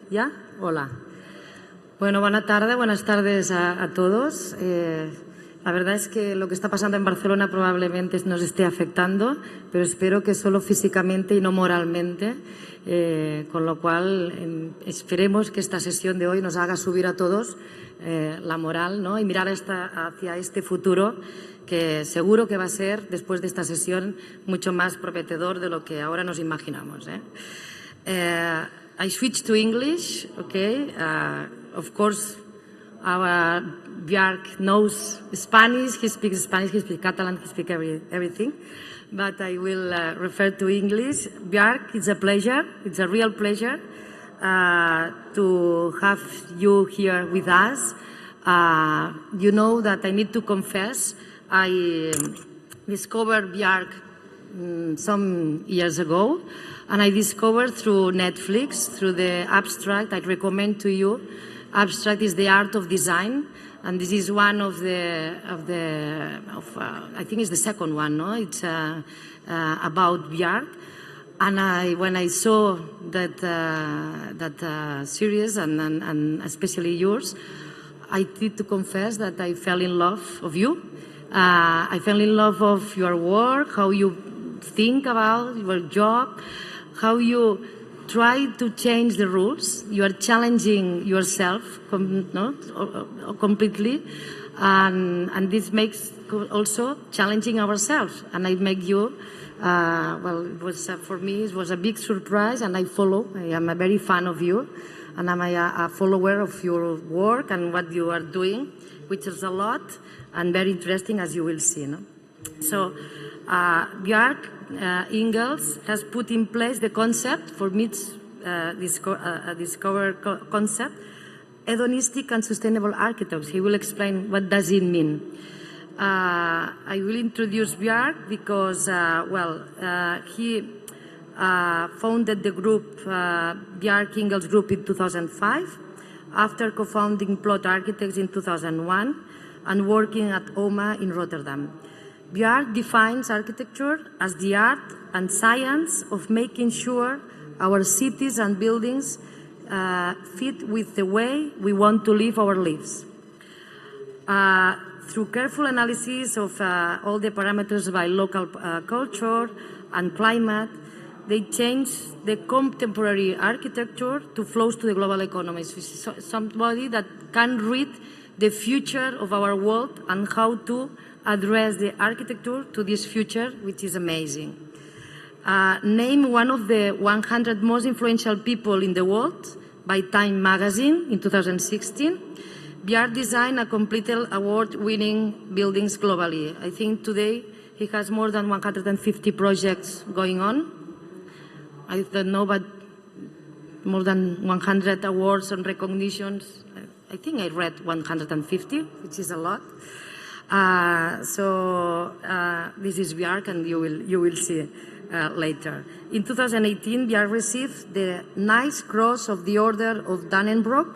¿Ya? Hola. Bueno, buenas tardes a todos. La verdad es que lo que está pasando en Barcelona probablemente nos esté afectando, pero espero que solo físicamente y no moralmente, con lo cual esperemos que esta sesión de hoy nos haga subir a todos la moral, ¿no? Y mirar hacia este futuro que seguro que va a ser, después de esta sesión, mucho más prometedor de lo que ahora nos imaginamos. I switch to English, okay? Of course, our Bjark knows Spanish, he speaks Catalan, he speaks everything. But I will refer to English. Bjark, it's a pleasure, it's a real pleasure to have you here with us. You know that I need to confess, I discovered Bjark some years ago, and I discovered through Netflix, through the Abstract. I recommend to you. Abstract is the art of design, and this is one of I think it's the second one. No, it's about Bjark. And when I saw that series, and especially yours, I need to confess that I fell in love of you. I fell in love of your work, how you think about your job, how you try to change the rules. You are challenging yourself completely, and this makes also challenging ourselves. And I make you, well, it was for me, it was a big surprise, and I am a very fan of you, and I'm a follower of your work and what you are doing, which is a lot and very interesting, as you will see. No? So Bjark Ingels has put in place the concept, for me it's discover concept, hedonistic and sustainable architects. He will explain what does it mean. I will introduce Bjark because, he founded the group, Bjark Ingels Group, in 2005, after co-founding Plot Architects in 2001 and working at OMA in Rotterdam. Bjark defines architecture as the art and science of making sure our cities and buildings fit with the way we want to live our lives. Through careful analysis of all the parameters by local culture and climate, they change the contemporary architecture to flows to the global economy. So somebody that can read the future of our world and how to address the architecture to this future, which is amazing. Named one of the 100 most influential people in the world by Time magazine in 2016, Bjark designed a completely award-winning buildings globally. I think today he has more than 150 projects going on. I don't know, but more than 100 awards and recognitions. I think I read 150, which is a lot. This is Bjark, and you will see later. In 2018, Bjark received the Knight's Cross of the Order of Dannebrog,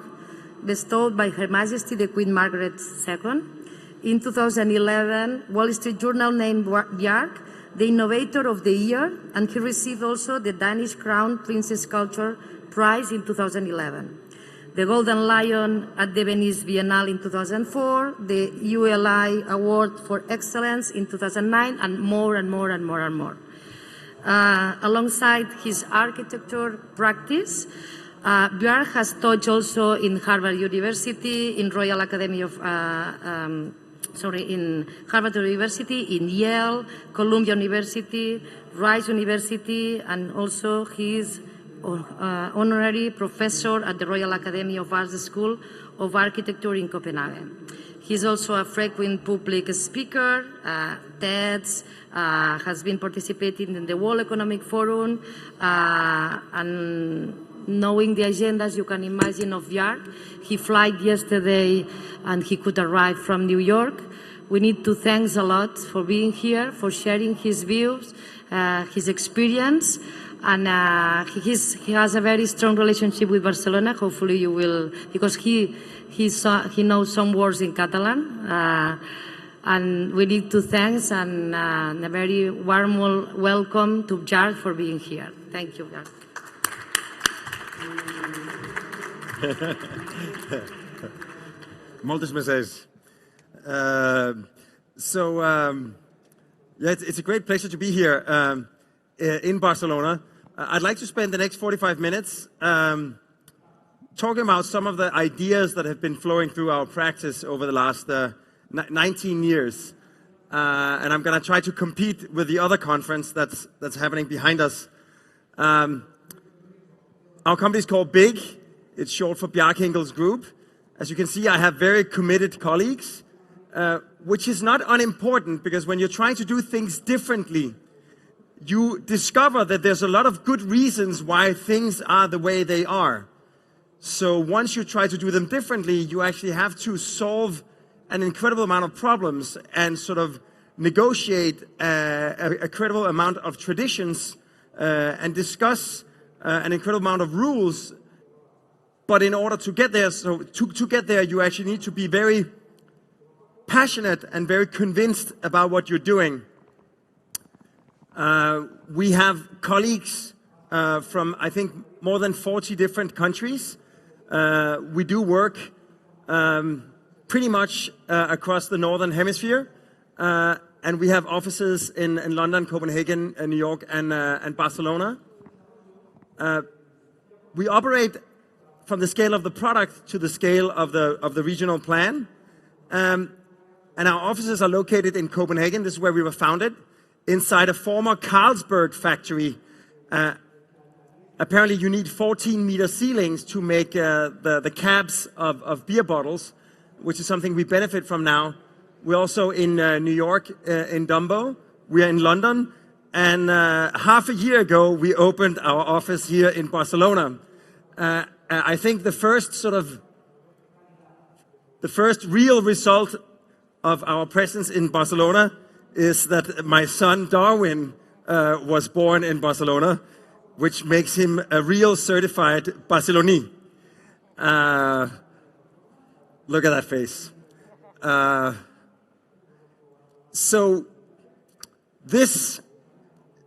bestowed by Her Majesty the Queen Margaret II. In 2011, Wall Street Journal named Bjark the Innovator of the Year, and he received also the Danish Crown Princess Sculpture Prize in 2011. The Golden Lion at the Venice Biennale in 2004, the ULI Award for Excellence in 2009, and more and more and more and more. Alongside his architecture practice, Bjark has taught also in Harvard University, in Royal Academy of, in Harvard University, in Yale, Columbia University, Rice University, and also he is honorary professor at the Royal Academy of Arts School of Architecture in Copenhagen. He's also a frequent public speaker, TEDs, has been participating in the World Economic Forum, and knowing the agendas you can imagine of Bjark. He flew yesterday and he could arrive from New York. We need to thank a lot for being here, for sharing his views, his experience. And he has a very strong relationship with Barcelona. Hopefully you will, because he knows some words in Catalan. And we need to thank and a very warm welcome to Bjark for being here. Thank you, Bjark. Moltes meses. Yeah, it's a great pleasure to be here in Barcelona. I'd like to spend the next 45 minutes talking about some of the ideas that have been flowing through our practice over the last 19 years. And I'm going to try to compete with the other conference that's happening behind us. Our company is called BIG. It's short for Bjarkingels Group. As you can see, I have very committed colleagues. Which is not unimportant, because when you're trying to do things differently, you discover that there's a lot of good reasons why things are the way they are. So once you try to do them differently, you actually have to solve an incredible amount of problems and sort of negotiate a credible amount of traditions and discuss an incredible amount of rules. But in order to get there, to get there, you actually need to be very passionate and very convinced about what you're doing. We have colleagues from, I think, more than 40 different countries. We do work pretty much across the Northern Hemisphere. And we have offices in London, Copenhagen, New York, and Barcelona. We operate from the scale of the product to the scale of the regional plan. And our offices are located in Copenhagen. This is where we were founded, inside a former Carlsberg factory. Apparently, you need 14-meter ceilings to make the cabs of beer bottles, which is something we benefit from now. We're also in New York, in Dumbo. We are in London. And half a year ago, we opened our office here in Barcelona. I think the first real result of our presence in Barcelona is that my son Darwin was born in Barcelona, which makes him a real certified Barcelonese. Look at that face. So this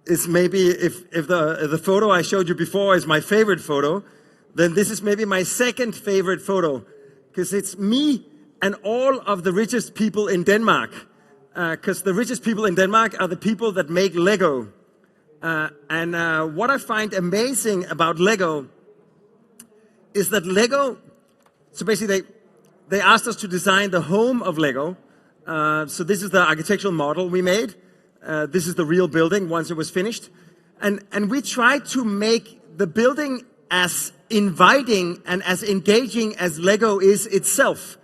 is maybe, if the photo I showed you before is my favorite photo, then this is maybe my second favorite photo, because it's me and all of the richest people in Denmark. Because the richest people in Denmark are the people that make Lego. And what I find amazing about Lego is that Lego, so basically they asked us to design the home of Lego. So this is the architectural model we made. This is the real building once it was finished. And we tried to make the building as inviting and as engaging as Lego is itself.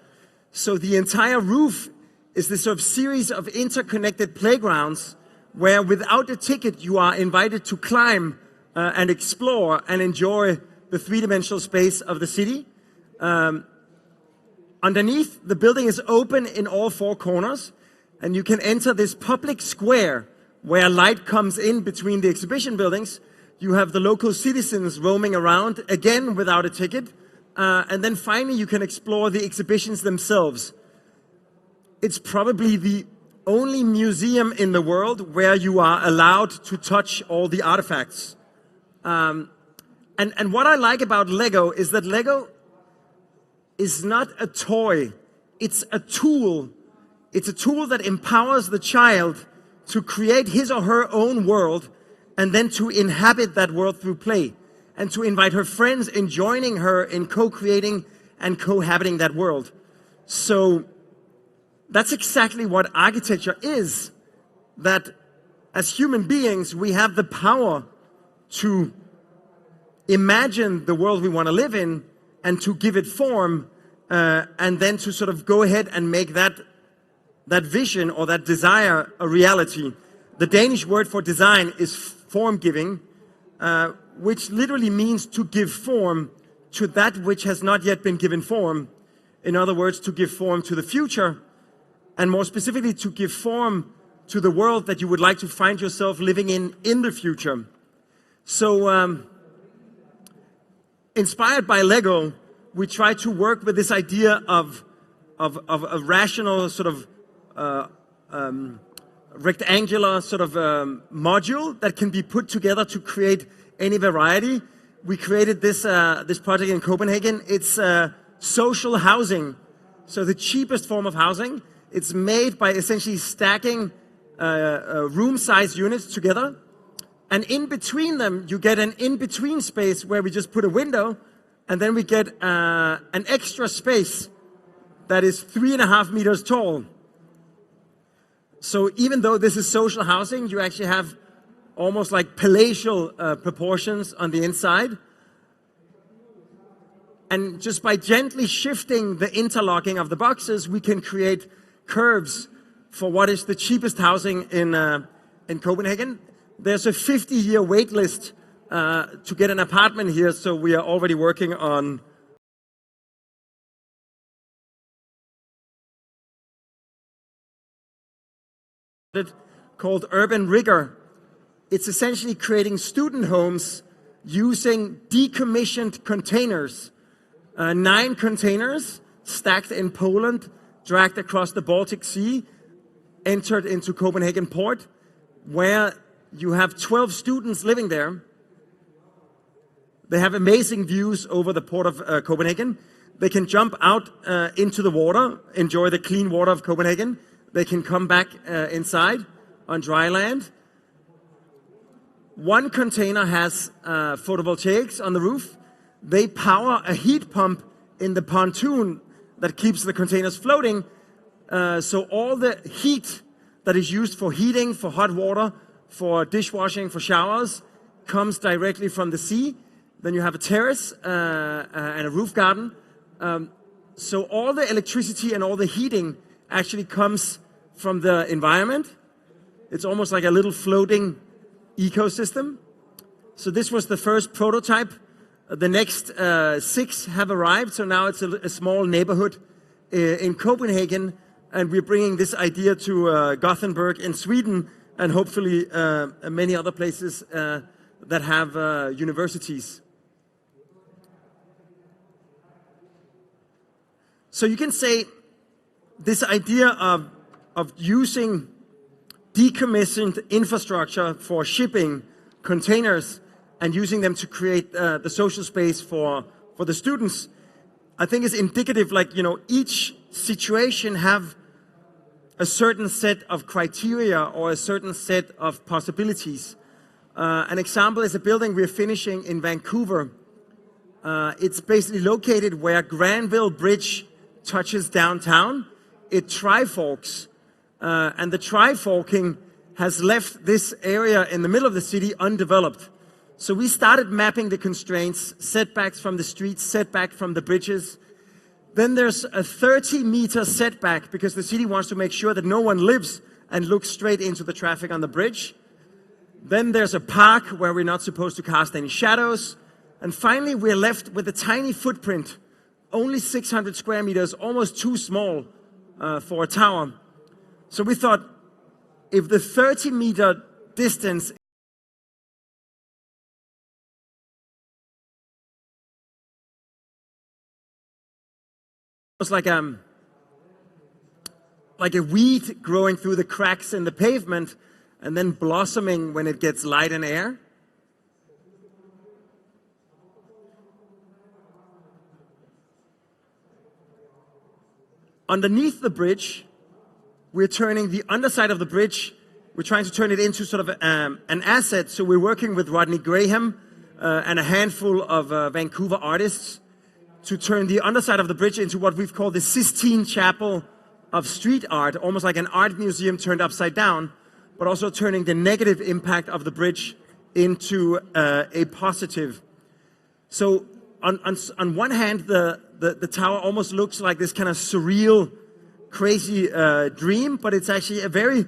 So the entire roof is this sort of series of interconnected playgrounds where without a ticket you are invited to climb and explore and enjoy the three-dimensional space of the city. Underneath, the building is open in all four corners, and you can enter this public square where light comes in between the exhibition buildings. You have the local citizens roaming around, again without a ticket. And then finally, you can explore the exhibitions themselves. It's probably the only museum in the world where you are allowed to touch all the artifacts. And what I like about Lego is that Lego is not a toy. It's a tool. It's a tool that empowers the child to create his or her own world and then to inhabit that world through play, and to invite her friends in joining her in co-creating and cohabiting that world. So that's exactly what architecture is. That as human beings, we have the power to imagine the world we want to live in and to give it form, and then to sort of go ahead and make that vision or that desire a reality. The Danish word for design is FORMGIVING, which literally means to give form to that which has not yet been given form. In other words, to give form to the future, and more specifically, to give form to the world that you would like to find yourself living in the future. So, inspired by Lego, we try to work with this idea of a rational sort of rectangular sort of module that can be put together to create any variety. we created this project in Copenhagen. It's social housing, so the cheapest form of housing. It's made by essentially stacking room-sized units together, and in between them, you get an in-between space where we just put a window, and then we get an extra space that is 3.5 meters tall. So even though this is social housing, you actually have almost like palatial proportions on the inside. And just by gently shifting the interlocking of the boxes, we can create curves for what is the cheapest housing in Copenhagen. There's a 50-year wait list to get an apartment here, so we are already working on it called Urban Rigor. It's essentially creating student homes using decommissioned containers. 9 containers stacked in Poland, dragged across the Baltic Sea, entered into Copenhagen port, where you have 12 students living there. They have amazing views over the port of Copenhagen. They can jump out into the water, enjoy the clean water of Copenhagen. They can come back inside on dry land. One container has photovoltaics on the roof. They power a heat pump in the pontoon that keeps the containers floating. So all the heat that is used for heating, for hot water, for dishwashing, for showers, comes directly from the sea. Then you have a terrace and a roof garden. So all the electricity and all the heating actually comes from the environment. It's almost like a little floating ecosystem. So this was the first prototype. The next 6 have arrived. So now it's a small neighborhood in Copenhagen. And we're bringing this idea to Gothenburg in Sweden, and hopefully many other places that have universities. So you can say this idea of using decommissioned infrastructure for shipping containers and using them to create the social space for the students, I think is indicative. Like, you know, each situation have a certain set of criteria or a certain set of possibilities. An example is a building we're finishing in Vancouver. It's basically located where Granville Bridge touches downtown. It triforks, and the triforking has left this area in the middle of the city undeveloped. So we started mapping the constraints, setbacks from the streets, setback from the bridges. Then there's a 30-meter setback because the city wants to make sure that no one lives and looks straight into the traffic on the bridge. Then there's a park where we're not supposed to cast any shadows. And finally, we're left with a tiny footprint, only 600 square meters, almost too small for a tower. So we thought, if the 30-meter distance was like a weed growing through the cracks in the pavement and then blossoming when it gets light and air. Underneath the bridge, we're turning the underside of the bridge, we're trying to turn it into sort of an asset. So we're working with Rodney Graham and a handful of Vancouver artists to turn the underside of the bridge into what we've called the Sistine Chapel of street art, almost like an art museum turned upside down, but also turning the negative impact of the bridge into a positive. So on one hand, the tower almost looks like this kind of surreal, crazy dream, but it's actually a very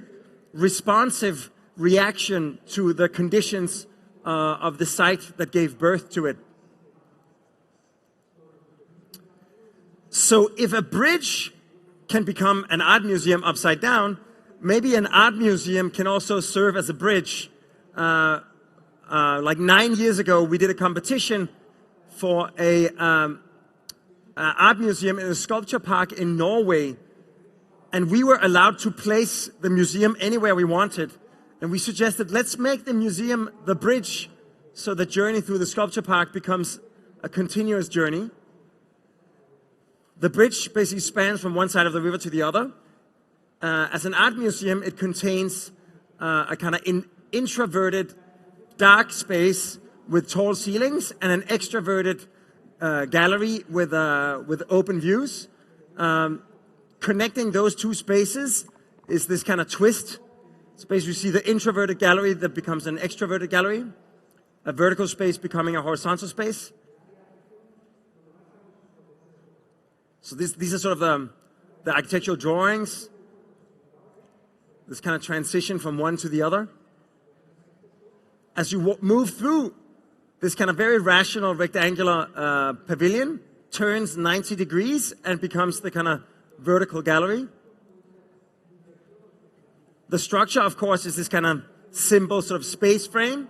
responsive reaction to the conditions of the site that gave birth to it. So if a bridge can become an art museum upside down, maybe an art museum can also serve as a bridge. Like 9 years ago, we did a competition for a art museum in a sculpture park in Norway. And we were allowed to place the museum anywhere we wanted. And we suggested, let's make the museum the bridge so the journey through the sculpture park becomes a continuous journey. The bridge basically spans from one side of the river to the other. As an art museum, it contains a kind of introverted dark space with tall ceilings and an extroverted gallery with open views. Connecting those two spaces is this kind of twist. So basically you see the introverted gallery that becomes an extroverted gallery, a vertical space becoming a horizontal space. So these are sort of the architectural drawings, this kind of transition from one to the other. As you move through, this kind of very rational rectangular pavilion turns 90 degrees and becomes the kind of vertical gallery. The structure, of course, is this kind of simple sort of space frame,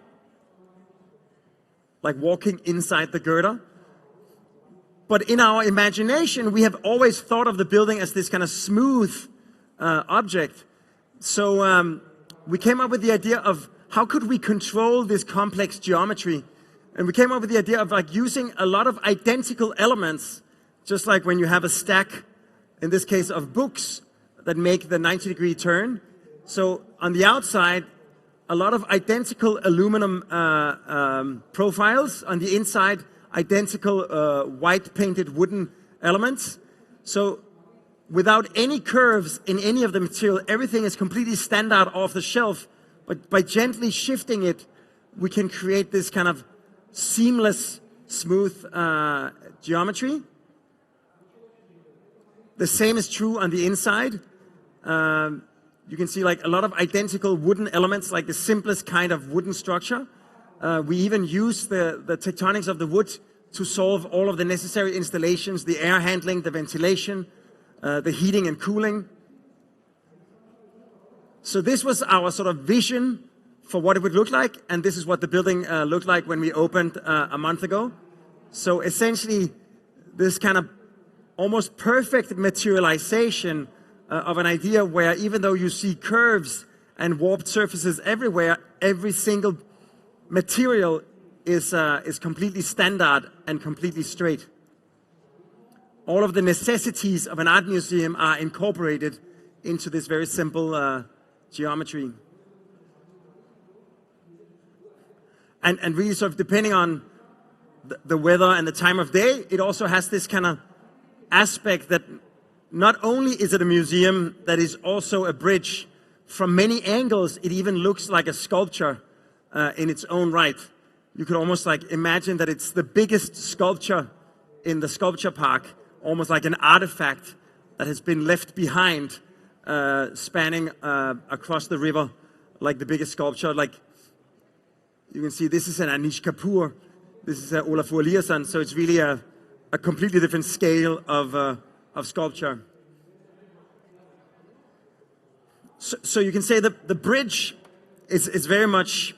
like walking inside the girder. But in our imagination, we have always thought of the building as this kind of smooth object. So we came up with the idea of how could we control this complex geometry? And we came up with the idea of like using a lot of identical elements, just like when you have a stack, in this case of books, that make the 90-degree turn. So on the outside, a lot of identical aluminum profiles. On the inside, identical white painted wooden elements. So without any curves in any of the material, everything is completely standard off the shelf. But by gently shifting it, we can create this kind of seamless, smooth geometry. The same is true on the inside. You can see like a lot of identical wooden elements, like the simplest kind of wooden structure. We even use the tectonics of the wood to solve all of the necessary installations, the air handling, the ventilation, the heating and cooling. So this was our sort of vision for what it would look like, and this is what the building looked like when we opened a month ago. So essentially, this kind of almost perfect materialization of an idea where even though you see curves and warped surfaces everywhere, every single material is completely standard and completely straight. All of the necessities of an art museum are incorporated into this very simple geometry. And really sort of depending on the weather and the time of day, it also has this kind of aspect that not only is it a museum, that is also a bridge. From many angles, it even looks like a sculpture in its own right. You could almost like imagine that it's the biggest sculpture in the sculpture park, almost like an artifact that has been left behind, spanning across the river, like the biggest sculpture. Like you can see, this is an Anish Kapoor, this is Olafur Eliasson, so it's really a completely different scale of sculpture. So you can say that the bridge is very much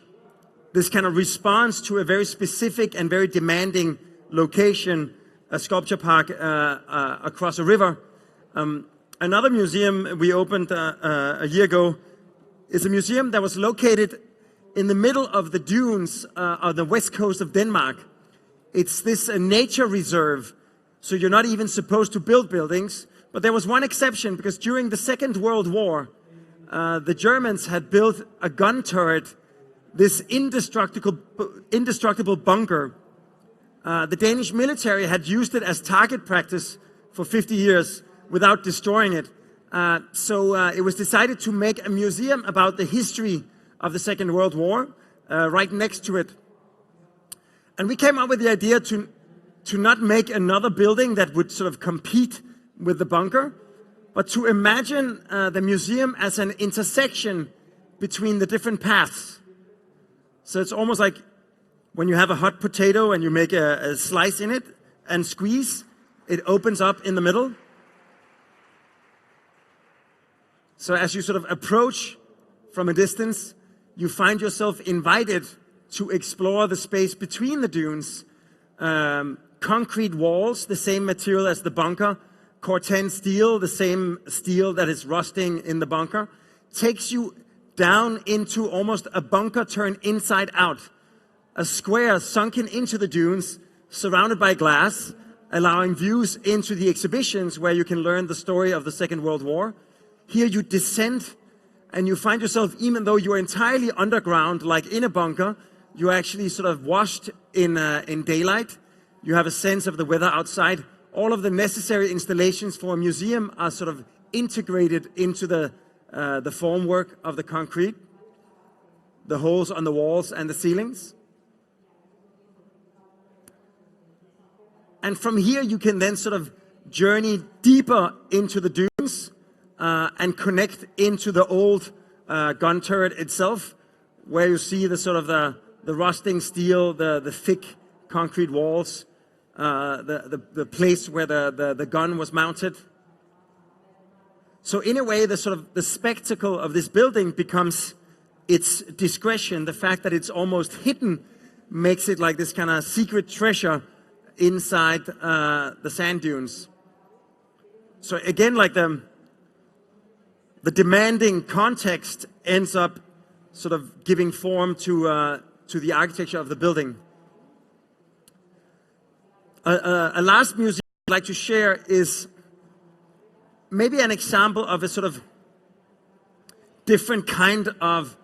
this kind of response to a very specific and very demanding location, a sculpture park across a river. Another museum we opened a year ago is a museum that was located in the middle of the dunes on the west coast of Denmark. It's this nature reserve, so you're not even supposed to build buildings. But there was one exception, because during the Second World War, the Germans had built a gun turret, this indestructible bunker. The Danish military had used it as target practice for 50 years without destroying it. So it was decided to make a museum about the history of the Second World War right next to it. And we came up with the idea to not make another building that would sort of compete with the bunker, but to imagine the museum as an intersection between the different paths. So it's almost like when you have a hot potato and you make a slice in it and squeeze, it opens up in the middle. So as you sort of approach from a distance, you find yourself invited to explore the space between the dunes. Concrete walls, the same material as the bunker. Corten steel, the same steel that is rusting in the bunker, takes you down into almost a bunker turned inside out. a square sunken into the dunes, surrounded by glass, allowing views into the exhibitions where you can learn the story of the Second World War. Here you descend and you find yourself, even though you're entirely underground, like in a bunker, you're actually sort of washed in daylight. You have a sense of the weather outside. All of the necessary installations for a museum are sort of integrated into the formwork of the concrete, the holes on the walls and the ceilings. And from here, you can then sort of journey deeper into the dunes and connect into the old gun turret itself, where you see the sort of the rusting steel, the thick concrete walls, the place where the gun was mounted. So in a way, the spectacle of this building becomes its discretion. The fact that it's almost hidden makes it like this kind of secret treasure inside the sand dunes. So again, like the demanding context ends up sort of giving form to the architecture of the building. A last museum I'd like to share is maybe an example of a sort of different kind of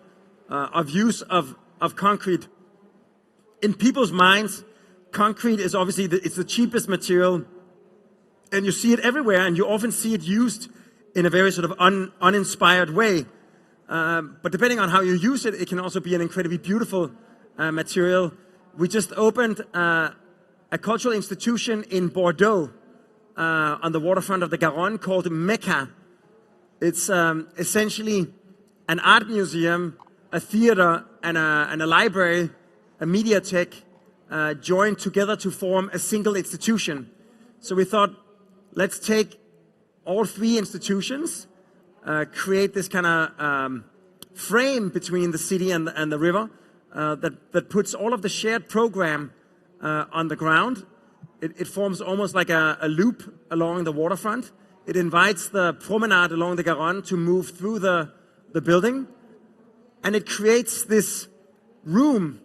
use of concrete. In people's minds, concrete is obviously it's the cheapest material, and you see it everywhere, and you often see it used in a very sort of uninspired way. But depending on how you use it, it can also be an incredibly beautiful material. We just opened a cultural institution in Bordeaux on the waterfront of the Garonne called Mecca. It's essentially an art museum, a theater, and a library, a mediatheque, joined together to form a single institution. So we thought, let's take all three institutions, create this kind of frame between the city and the river that puts all of the shared program on the ground. It forms almost like a loop along the waterfront. It invites the promenade along the Garonne to move through the building. And it creates this room,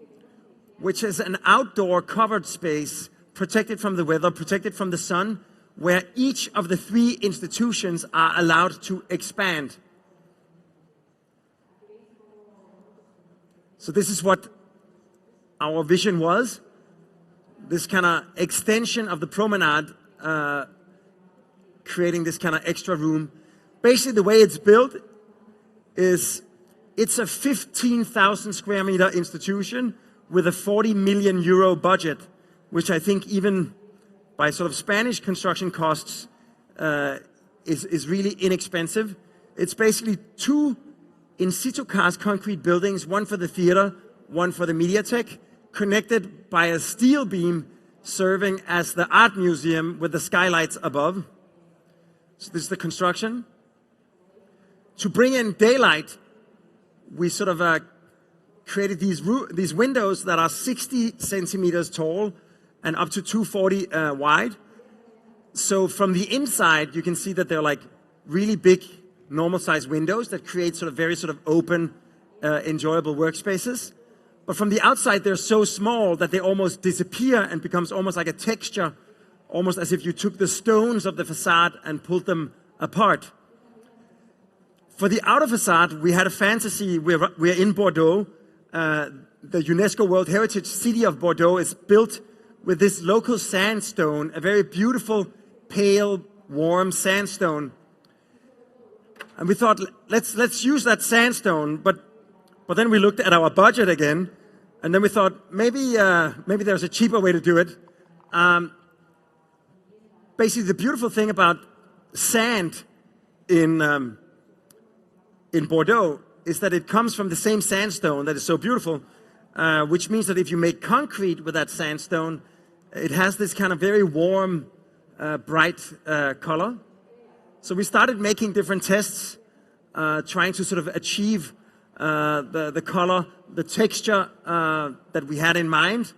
which is an outdoor covered space, protected from the weather, protected from the sun, where each of the three institutions are allowed to expand. So this is what our vision was. This kind of extension of the promenade, creating this kind of extra room. Basically, the way it's built is it's a 15,000 square meter institution with a 40 million euro budget, which I think even by sort of Spanish construction costs is really inexpensive. It's basically two in situ cast concrete buildings, one for the theater, one for the mediatheque, connected by a steel beam serving as the art museum with the skylights above. So this is the construction. To bring in daylight, we sort of created these windows that are 60 centimeters tall and up to 240 wide. So from the inside, you can see that they're like really big, normal-sized windows that create sort of very sort of open, enjoyable workspaces. But from the outside, they're so small that they almost disappear and becomes almost like a texture, almost as if you took the stones of the facade and pulled them apart. For the outer facade, we had a fantasy. We're in Bordeaux. The UNESCO World Heritage City of Bordeaux is built with this local sandstone, a very beautiful, pale, warm sandstone. And we thought, let's use that sandstone. But then we looked at our budget again, and then we thought maybe there's a cheaper way to do it. Basically, the beautiful thing about sand in Bordeaux is that it comes from the same sandstone that is so beautiful, which means that if you make concrete with that sandstone, it has this kind of very warm, bright color. So we started making different tests, trying to sort of achieve the color, the texture that we had in mind.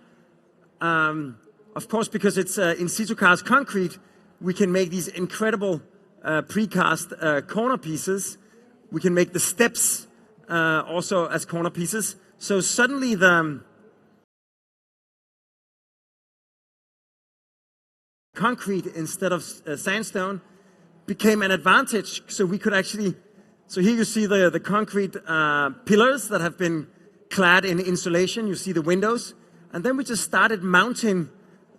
Of course, because it's in situ cast concrete, we can make these incredible precast corner pieces. We can make the steps also as corner pieces. So suddenly the concrete instead of sandstone became an advantage. So we could actually, so here you see the concrete pillars that have been clad in insulation. You see the windows. And then we just started mounting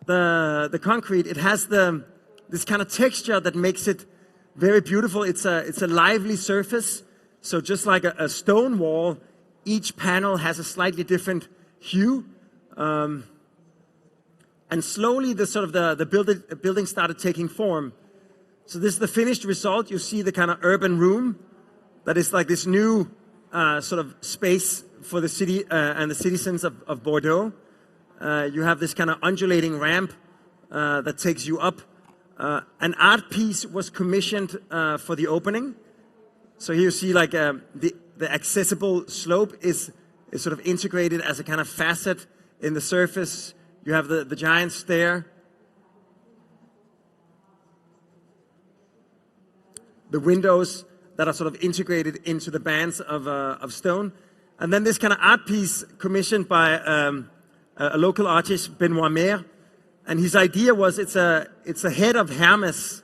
the concrete. It has this kind of texture that makes it very beautiful. It's a lively surface. So just like a stone wall, each panel has a slightly different hue. And slowly the building started taking form. So this is the finished result. You see the kind of urban room that is like this new sort of space for the city and the citizens of Bordeaux. You have this kind of undulating ramp that takes you up. An art piece was commissioned for the opening. So here you see like the accessible slope is sort of integrated as a kind of facet in the surface. You have the giant stair. The windows that are sort of integrated into the bands of stone. And then this kind of art piece commissioned by a local artist, Benoit Maire. And his idea was it's a head of Hermes,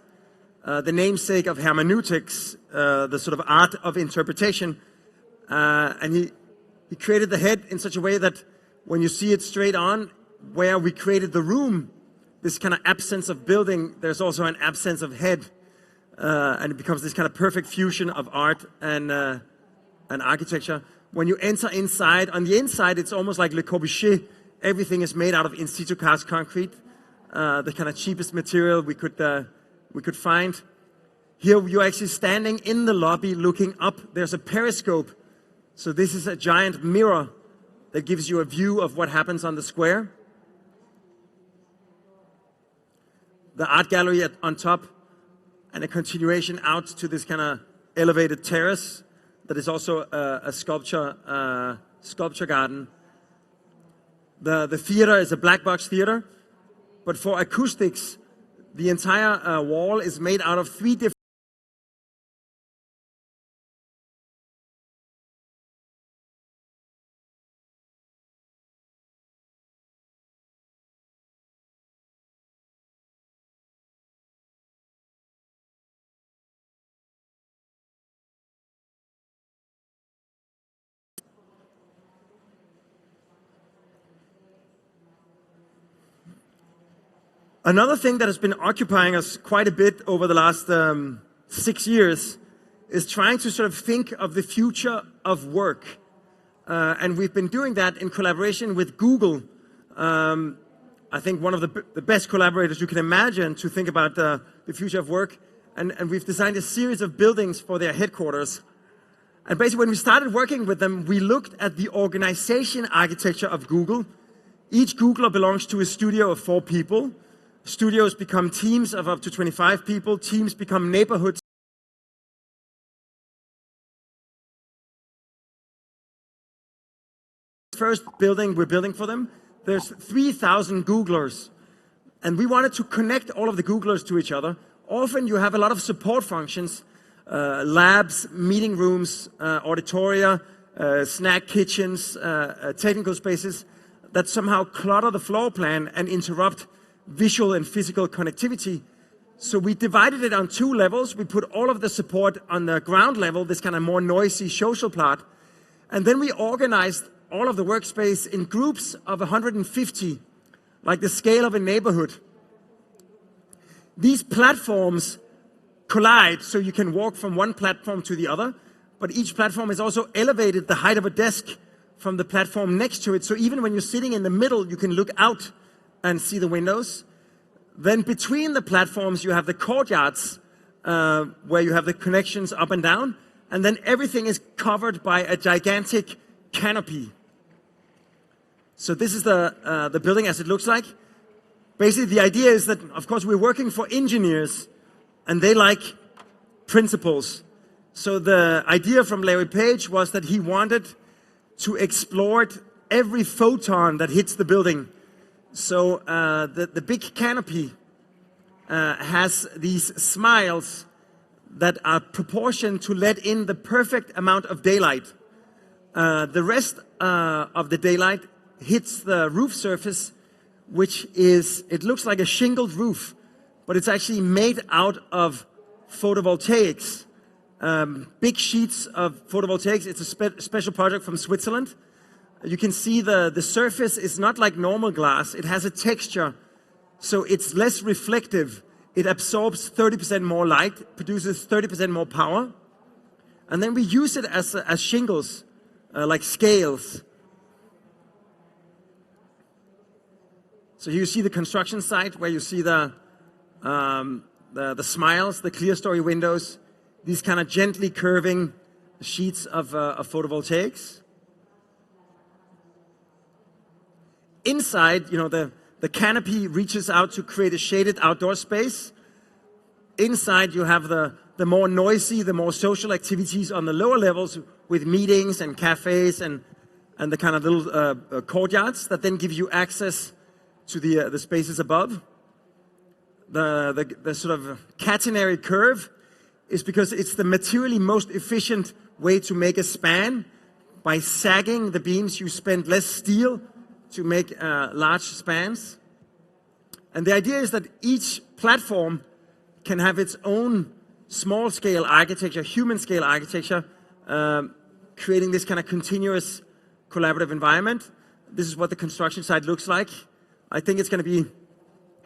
the namesake of hermeneutics, the sort of art of interpretation. And he created the head in such a way that when you see it straight on, where we created the room, this kind of absence of building, there's also an absence of head. And it becomes this kind of perfect fusion of art and architecture. When you enter inside, on the inside, it's almost like Le Corbusier. Everything is made out of in situ cast concrete, the kind of cheapest material we could find. Here you're actually standing in the lobby looking up. There's a periscope. So this is a giant mirror that gives you a view of what happens on the square. The art gallery on top, and a continuation out to this kind of elevated terrace that is also a sculpture garden. The theater is a black box theater, but for acoustics, the entire wall is made out of 3 different Another thing that has been occupying us quite a bit over the last 6 years is trying to sort of think of the future of work. And we've been doing that in collaboration with Google. I think one of the best collaborators you can imagine to think about the future of work. And we've designed a series of buildings for their headquarters. And basically when we started working with them, we looked at the organization architecture of Google. Each Googler belongs to a studio of 4 people. Studios become teams of up to 25 people. Teams become neighborhoods. First building we're building for them, there's 3,000 Googlers. And we wanted to connect all of the Googlers to each other. Often you have a lot of support functions, labs, meeting rooms, auditoria, snack kitchens, technical spaces that somehow clutter the floor plan and interrupt visual and physical connectivity. So we divided it on 2 levels. We put all of the support on the ground level, this kind of more noisy social plot. And then we organized all of the workspace in groups of 150, like the scale of a neighborhood. These platforms collide, so you can walk from one platform to the other, but each platform is also elevated the height of a desk from the platform next to it. So even when you're sitting in the middle, you can look out and see the windows. Then between the platforms, you have the courtyards where you have the connections up and down. And then everything is covered by a gigantic canopy. So this is the building as it looks like. Basically, the idea is that, of course, we're working for engineers and they like principles. So the idea from Larry Page was that he wanted to exploit every photon that hits the building. So the big canopy has these smiles that are proportioned to let in the perfect amount of daylight. The rest of the daylight hits the roof surface, which is, it looks like a shingled roof. but it's actually made out of photovoltaics. Big sheets of photovoltaics. It's a special project from Switzerland. You can see the surface is not like normal glass. It has a texture, so it's less reflective. It absorbs 30% more light, produces 30% more power. And then we use it as shingles, like scales. So here you see the construction site where you see the smiles, the clear story windows, these kind of gently curving sheets of photovoltaics. Inside, the canopy reaches out to create a shaded outdoor space. Inside, you have the more noisy, the more social activities on the lower levels with meetings and cafes and the kind of little courtyards that then give you access to the spaces above. The sort of catenary curve is because it's the materially most efficient way to make a span. By sagging the beams, you spend less steel to make large spans. And the idea is that each platform can have its own small-scale architecture, human-scale architecture, creating this kind of continuous collaborative environment. This is what the construction site looks like. I think it's going to be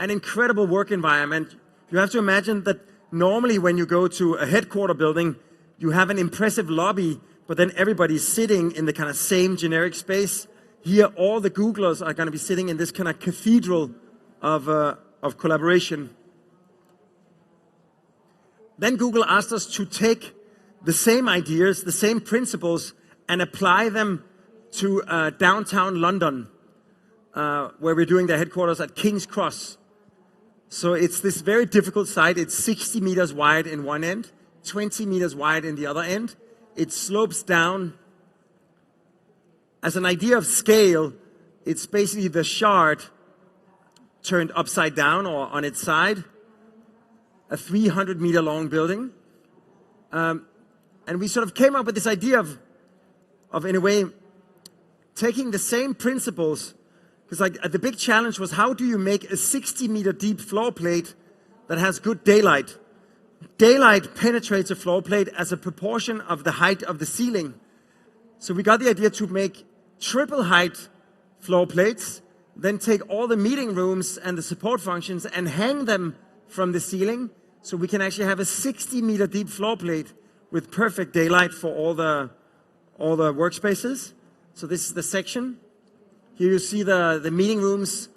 an incredible work environment. You have to imagine that normally when you go to a headquarter building, you have an impressive lobby, but then everybody's sitting in the kind of same generic space. Here, all the Googlers are going to be sitting in this kind of cathedral of collaboration. Then Google asked us to take the same ideas, the same principles, and apply them to downtown London, where we're doing the headquarters at King's Cross. So it's this very difficult site. It's 60 meters wide in one end, 20 meters wide in the other end. It slopes down. As an idea of scale, it's basically the Shard turned upside down or on its side, a 300-meter long building. And we sort of came up with this idea of in a way, taking the same principles, because like the big challenge was, how do you make a 60-meter deep floor plate that has good daylight? Daylight penetrates a floor plate as a proportion of the height of the ceiling. So we got the idea to make triple height floor plates, then take all the meeting rooms and the support functions and hang them from the ceiling, so we can actually have a 60-meter deep floor plate with perfect daylight for all the workspaces. So this is the section. Here you see the meeting rooms,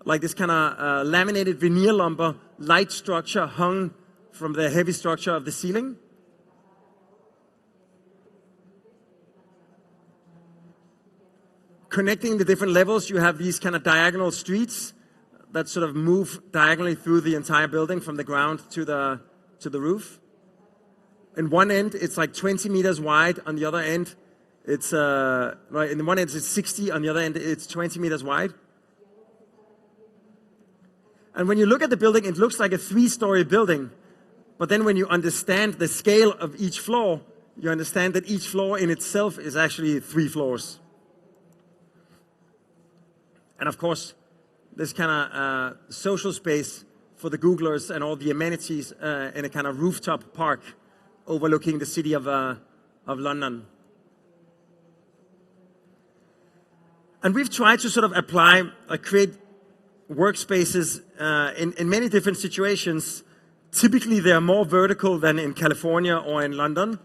like this kind of laminated veneer lumber, light structure hung from the heavy structure of the ceiling. Connecting the different levels, you have these kind of diagonal streets that sort of move diagonally through the entire building from the ground to the roof. In one end, it's like 20 meters wide. On the other end, it's right. In one end, it's 60. On the other end, it's 20 meters wide. And when you look at the building, it looks like a 3-story building. But then when you understand the scale of each floor, you understand that each floor in itself is actually 3 floors. And of course, this kind of social space for the Googlers and all the amenities in a kind of rooftop park overlooking the city of London. And we've tried to sort of apply, create workspaces in many different situations. Typically, they are more vertical than in California or in London.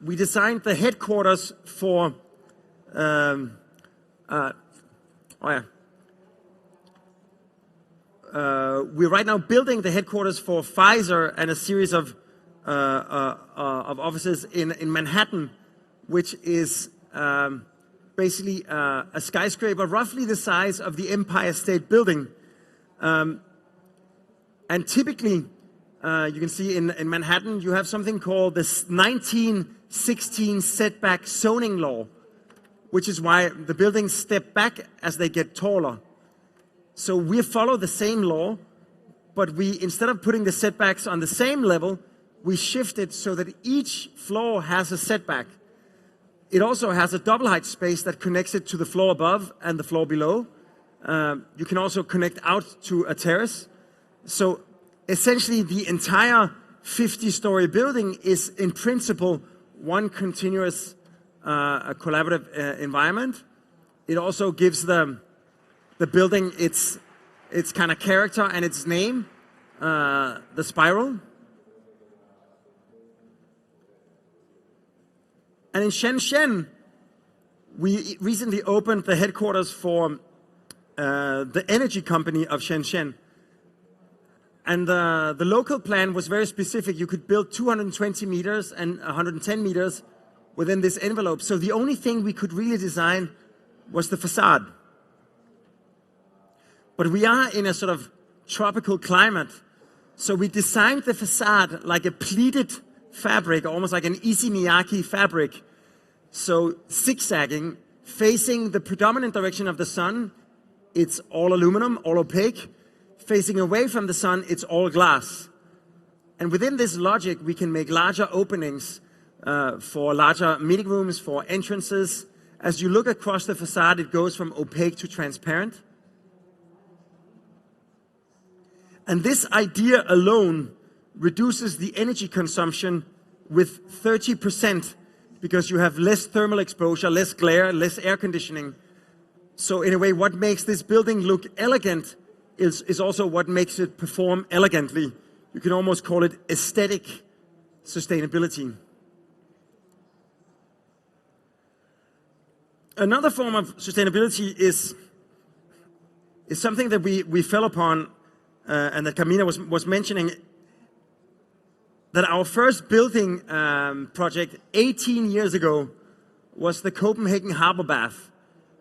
We designed the headquarters for we're right now building the headquarters for Pfizer and a series of offices in Manhattan, which is basically a skyscraper roughly the size of the Empire State Building. And typically, you can see in Manhattan, you have something called the 1916 setback zoning law, which is why the buildings step back as they get taller. So we follow the same law, but instead of putting the setbacks on the same level, we shift it so that each floor has a setback. It also has a double height space that connects it to the floor above and the floor below. You can also connect out to a terrace. So essentially the entire 50-story building is in principle one continuous collaborative environment. It also gives the building its kind of character and its name, the spiral. And in Shenzhen, we recently opened the headquarters for the energy company of Shenzhen. And the local plan was very specific. You could build 220 meters and 110 meters within this envelope. So the only thing we could really design was the facade. But we are in a sort of tropical climate. So we designed the facade like a pleated fabric, almost like an isi miyake fabric. So zigzagging, facing the predominant direction of the sun, it's all aluminum, all opaque. Facing away from the sun, it's all glass. And within this logic, we can make larger openings for larger meeting rooms, for entrances. As you look across the facade, it goes from opaque to transparent. And this idea alone reduces the energy consumption with 30% because you have less thermal exposure, less glare, less air conditioning. So in a way, what makes this building look elegant is also what makes it perform elegantly. You can almost call it aesthetic sustainability. Another form of sustainability is something that we fell upon and that Carmina was mentioning, that our first building project 18 years ago was the Copenhagen Harbor Bath,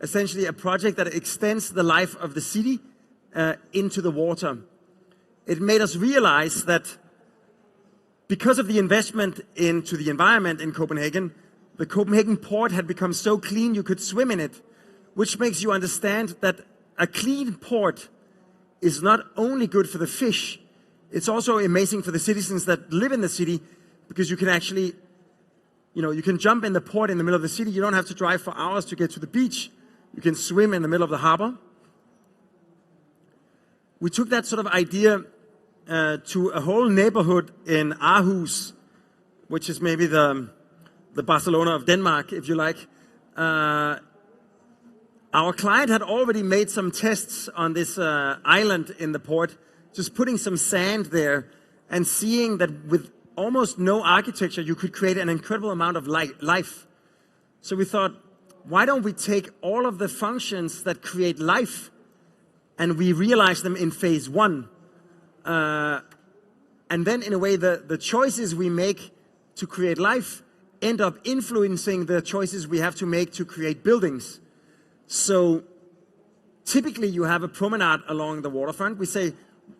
essentially a project that extends the life of the city into the water. It made us realize that because of the investment into the environment in Copenhagen, the Copenhagen port had become so clean you could swim in it, which makes you understand that a clean port is not only good for the fish, it's also amazing for the citizens that live in the city, because you can actually, you can jump in the port in the middle of the city. You don't have to drive for hours to get to the beach. You can swim in the middle of the harbor. We took that sort of idea to a whole neighborhood in Aarhus, which is maybe the Barcelona of Denmark, if you like. Our client had already made some tests on this island in the port, just putting some sand there and seeing that with almost no architecture, you could create an incredible amount of life. So we thought, why don't we take all of the functions that create life and we realize them in phase one? And then in a way, the choices we make to create life end up influencing the choices we have to make to create buildings. So typically you have a promenade along the waterfront. We say,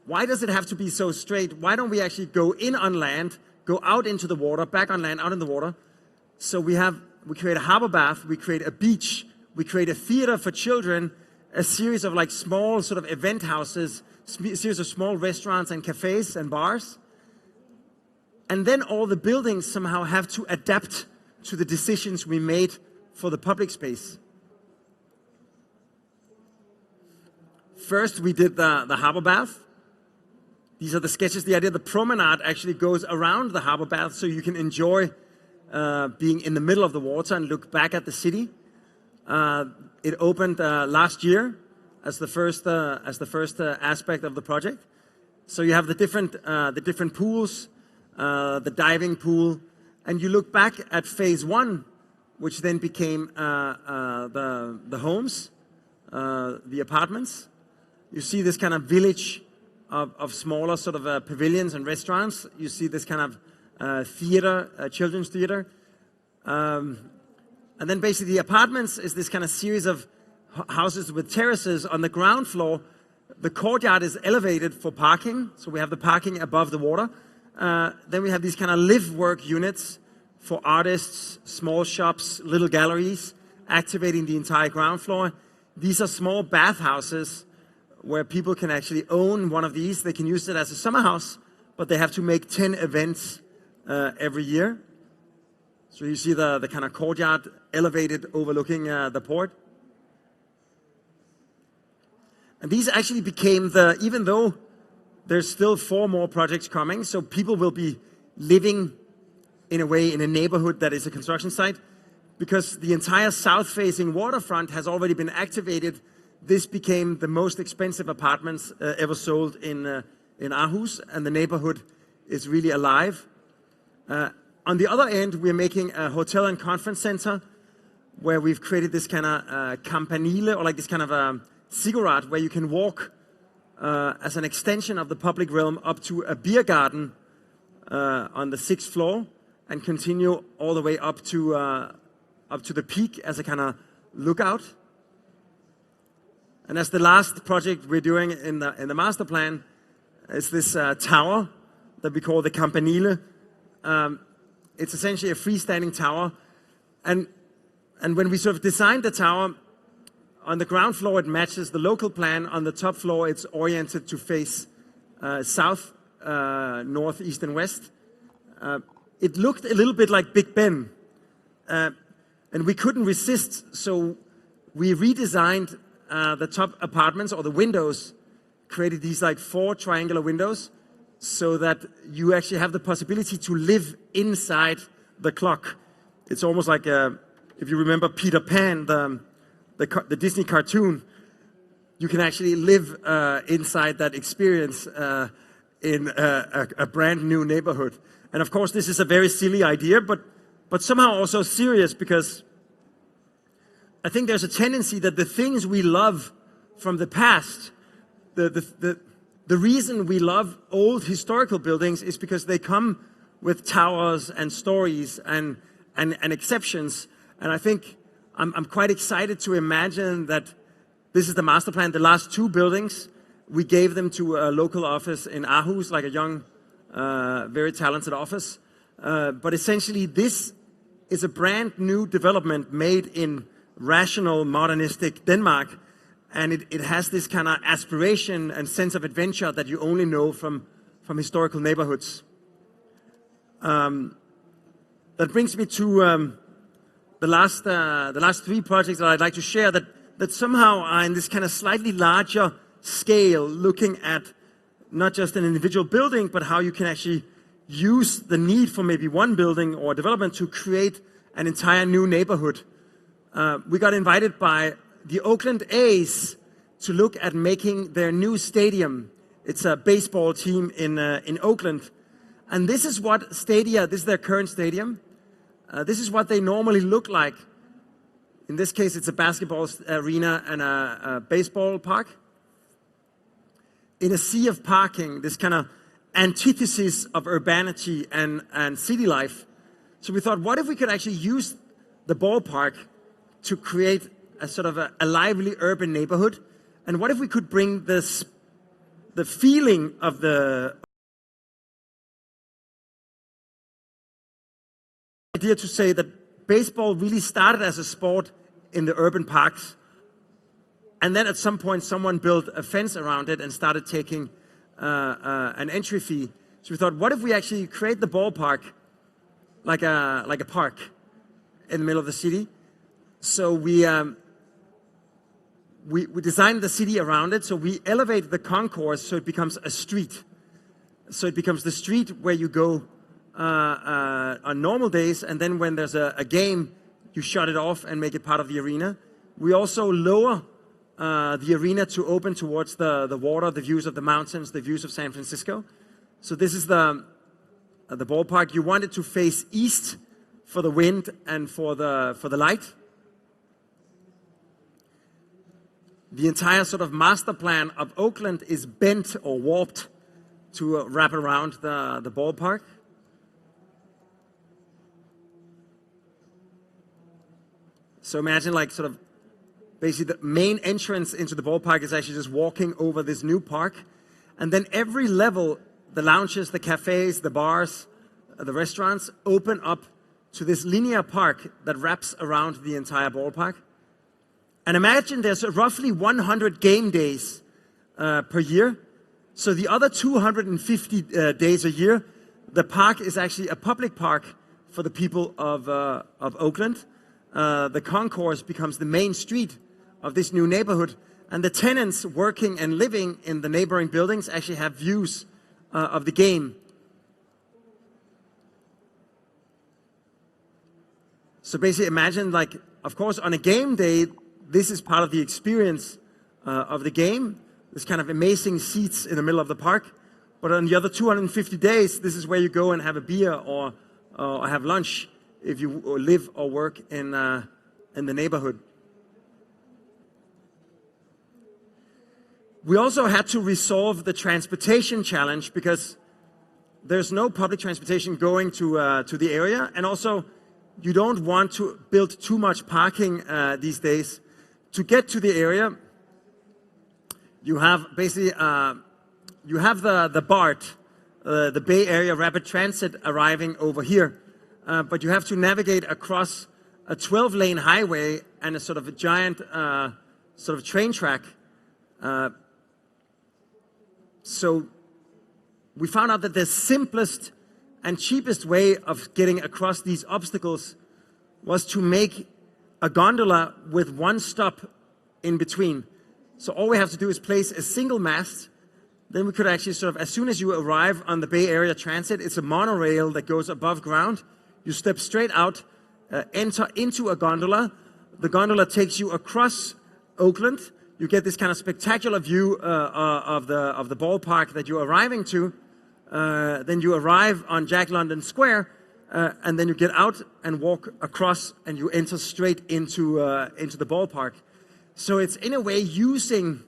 why does it have to be so straight? Why don't we actually go in on land, go out into the water, back on land, out in the water? So we create a harbor bath, we create a beach, we create a theater for children, a series of like small sort of event houses, a series of small restaurants and cafes and bars. And then all the buildings somehow have to adapt to the decisions we made for the public space. First, we did the harbor bath. These are the sketches. The idea the promenade actually goes around the harbor bath, so you can enjoy being in the middle of the water and look back at the city. It opened last year as the first aspect of the project. So you have the different pools, the diving pool, and you look back at phase one, which then became the homes, the apartments. You see this kind of village of smaller sort of pavilions and restaurants. You see this kind of theater, children's theater. And then basically the apartments is this kind of series of houses with terraces. On the ground floor, the courtyard is elevated for parking. So we have the parking above the water. Then we have these kind of live-work units for artists, small shops, little galleries, activating the entire ground floor. These are small bathhouses where people can actually own one of these. They can use it as a summer house, but they have to make 10 events every year. So you see the kind of courtyard elevated overlooking the port. And these actually became even though there's still 4 more projects coming, so people will be living in a way in a neighborhood that is a construction site. Because the entire south-facing waterfront has already been activated, this became the most expensive apartments ever sold in Aarhus, and the neighborhood is really alive. On the other end, we're making a hotel and conference center where we've created this kind of campanile, or like this kind of ziggurat, where you can walk as an extension of the public realm up to a beer garden on the 6th floor and continue all the way up to the peak as a kind of lookout. And as the last project we're doing in the master plan is this tower that we call the campanile. It's essentially a freestanding tower. And when we sort of designed the tower, on the ground floor it matches the local plan. On the top floor it's oriented to face south, north, east and west. It looked a little bit like Big Ben. And we couldn't resist, so we redesigned the top apartments, or the windows, created these like 4 triangular windows, so that you actually have the possibility to live inside the clock. It's almost like, if you remember Peter Pan, the Disney cartoon, you can actually live inside that experience in a brand new neighborhood. And of course, this is a very silly idea, but somehow also serious, because I think there's a tendency that the things we love from the past, the reason we love old historical buildings is because they come with towers and stories and exceptions. And I think I'm quite excited to imagine that this is the master plan. The last 2 buildings, we gave them to a local office in Aarhus, like a young, very talented office. But essentially, this is a brand new development made in rational, modernistic Denmark. And it has this kind of aspiration and sense of adventure that you only know from historical neighborhoods. That brings me to the last 3 projects that I'd like to share that somehow are in this kind of slightly larger scale, looking at not just an individual building, but how you can actually use the need for maybe one building or development to create an entire new neighborhood. We got invited by the Oakland A's to look at making their new stadium. It's a baseball team in Oakland. And this is what stadia, this is their current stadium. This is what they normally look like. In this case, it's a basketball arena and a baseball park. In a sea of parking, this kind of antithesis of urbanity and city life. So we thought, what if we could actually use the ballpark to create a sort of a lively urban neighborhood? And what if we could bring the feeling of the idea to say that baseball really started as a sport in the urban parks, and then at some point someone built a fence around it and started taking an entry fee. So we thought, what if we actually create the ballpark like a park in the middle of the city? So we designed the city around it. So we elevated the concourse so it becomes a street. So it becomes the street where you go on normal days, and then when there's a game, you shut it off and make it part of the arena. We also lower the arena to open towards the water, the views of the mountains, the views of San Francisco. So this is the ballpark. You want it to face east for the wind and for the light. The entire sort of master plan of Oakland is bent or warped to wrap around the ballpark. So imagine like sort of basically the main entrance into the ballpark is actually just walking over this new park. And then every level, the lounges, the cafes, the bars, the restaurants open up to this linear park that wraps around the entire ballpark. And imagine there's roughly 100 game days per year. So the other 250 days a year, the park is actually a public park for the people of Oakland. The concourse becomes the main street of this new neighborhood. And the tenants working and living in the neighboring buildings actually have views of the game. So basically imagine, like, of course, on a game day, this is part of the experience of the game. This kind of amazing seats in the middle of the park. But on the other 250 days, this is where you go and have a beer or have lunch if you live or work in the neighborhood. We also had to resolve the transportation challenge because there's no public transportation going to the area, and also you don't want to build too much parking these days. To get to the area, you have basically you have the BART, the Bay Area Rapid Transit, arriving over here, but you have to navigate across a 12-lane highway and a sort of a giant sort of train track. So we found out that the simplest and cheapest way of getting across these obstacles was to make a gondola with one stop in between. So all we have to do is place a single mast. Then we could actually sort of, as soon as you arrive on the Bay Area Transit, it's a monorail that goes above ground. You step straight out, enter into a gondola. The gondola takes you across Oakland. You get this kind of spectacular view of the ballpark that you're arriving to. Then you arrive on Jack London Square, and then you get out and walk across, and you enter straight into the ballpark. So it's in a way using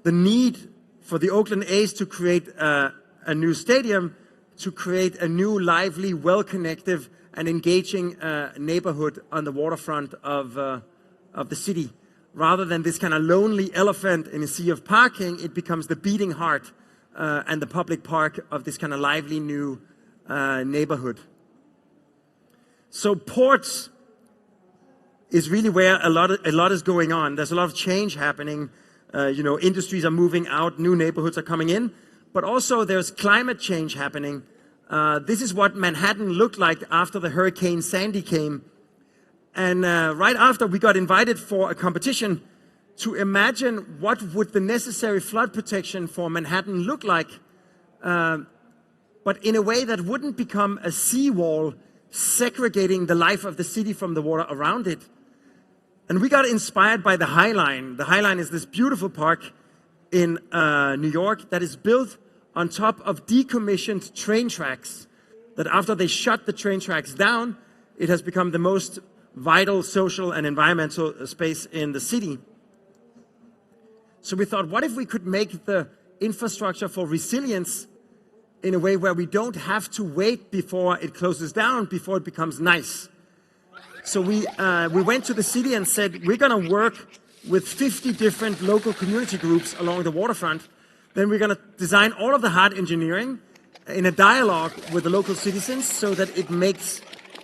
the need for the Oakland A's to create a new stadium, to create a new, lively, well-connected, and engaging neighborhood on the waterfront of the city. Rather than this kind of lonely elephant in a sea of parking, it becomes the beating heart and the public park of this kind of lively new neighborhood. So ports is really where a lot is going on. There's a lot of change happening. Industries are moving out, new neighborhoods are coming in, but also there's climate change happening. This is what Manhattan looked like after the Hurricane Sandy came. And right after, we got invited for a competition to imagine what would the necessary flood protection for Manhattan look like, but in a way that wouldn't become a seawall segregating the life of the city from the water around it. And we got inspired by the High Line. The High Line is this beautiful park in New York that is built on top of decommissioned train tracks, that after they shut the train tracks down, it has become the most vital social and environmental space in the city. So we thought, what if we could make the infrastructure for resilience in a way where we don't have to wait before it closes down, before it becomes nice? So we went to the city and said, we're going to work with 50 different local community groups along the waterfront. Then we're going to design all of the hard engineering in a dialogue with the local citizens so that it makes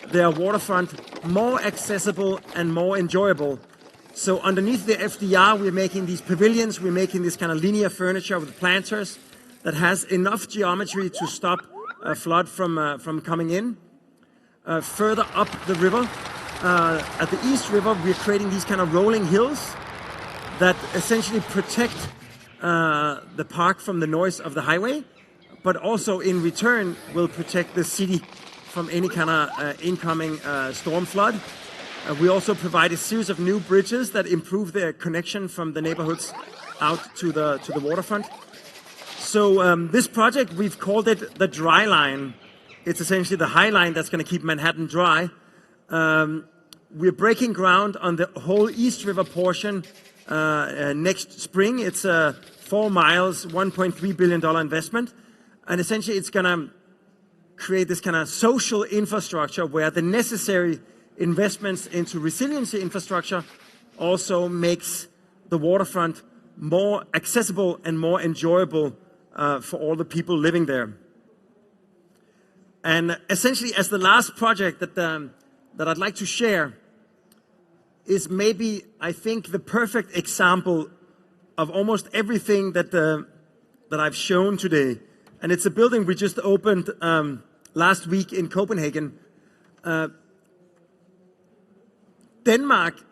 their waterfront more accessible and more enjoyable. So underneath the FDR, we're making these pavilions, we're making this kind of linear furniture with planters that has enough geometry to stop a flood from coming in. Further up the river, at the East River, we're creating these kind of rolling hills that essentially protect the park from the noise of the highway, but also in return will protect the city from any kind of incoming storm flood. We also provide a series of new bridges that improve the connection from the neighborhoods out to the waterfront. So this project, we've called it the Dry Line. It's essentially the High Line that's going to keep Manhattan dry. We're breaking ground on the whole East River portion next spring. It's 4 miles, $1.3 billion investment. And essentially it's going to create this kind of social infrastructure where the necessary investments into resiliency infrastructure also makes the waterfront more accessible and more enjoyable for all the people living there. And essentially, as the last project that I'd like to share is maybe, I think, the perfect example of almost everything that I've shown today. And it's a building we just opened last week in Copenhagen. Denmark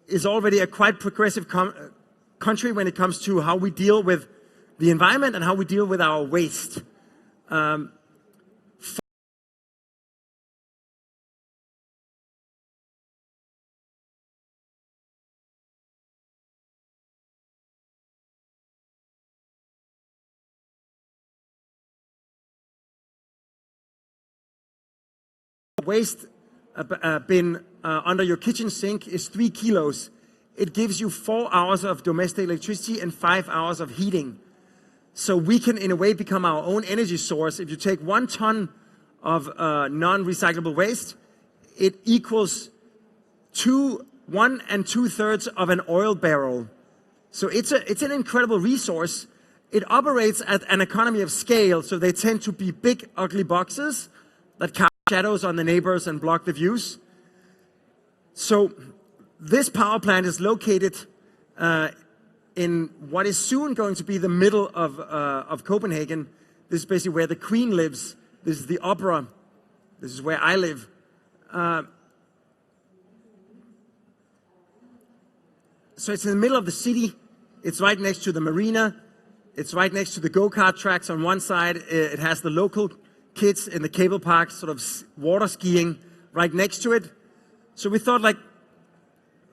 is already a quite progressive country when it comes to how we deal with the environment and how we deal with our waste. Waste bin under your kitchen sink is 3 kilos. It gives you 4 hours of domestic electricity and 5 hours of heating. So we can, in a way, become our own energy source. If you take 1 ton of non-recyclable waste, it equals 1 2/3 of an oil barrel. So it's an incredible resource. It operates at an economy of scale, so they tend to be big, ugly boxes that cast shadows on the neighbors and block the views. So this power plant is located in what is soon going to be the middle of Copenhagen. This is basically where the Queen lives. This is the opera. This is where I live. So it's in the middle of the city. It's right next to the marina. It's right next to the go-kart tracks on one side. It has the local kids in the cable park sort of water skiing right next to it. So we thought, like,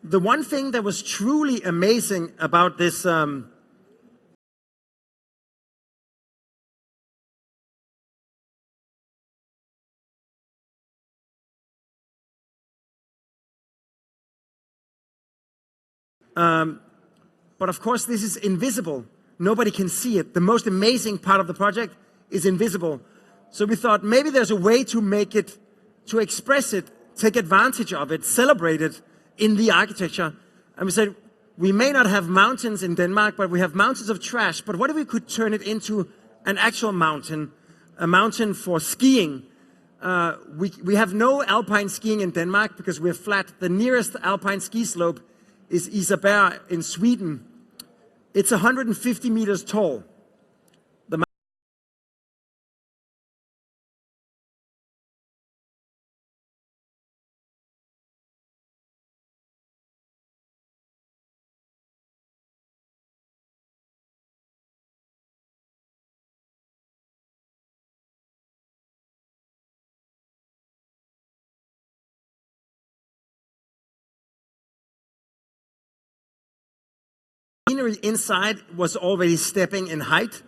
the one thing that was truly amazing about this but of course this is invisible. Nobody can see it. The most amazing part of the project is invisible. So we thought maybe there's a way to make it, to express it, take advantage of it, celebrate it in the architecture. And we said, we may not have mountains in Denmark, but we have mountains of trash. But what if we could turn it into an actual mountain, a mountain for skiing? We have no alpine skiing in Denmark because we're flat. The nearest alpine ski slope is Isaberg in Sweden. It's 150 meters tall. Scenery inside was already stepping in height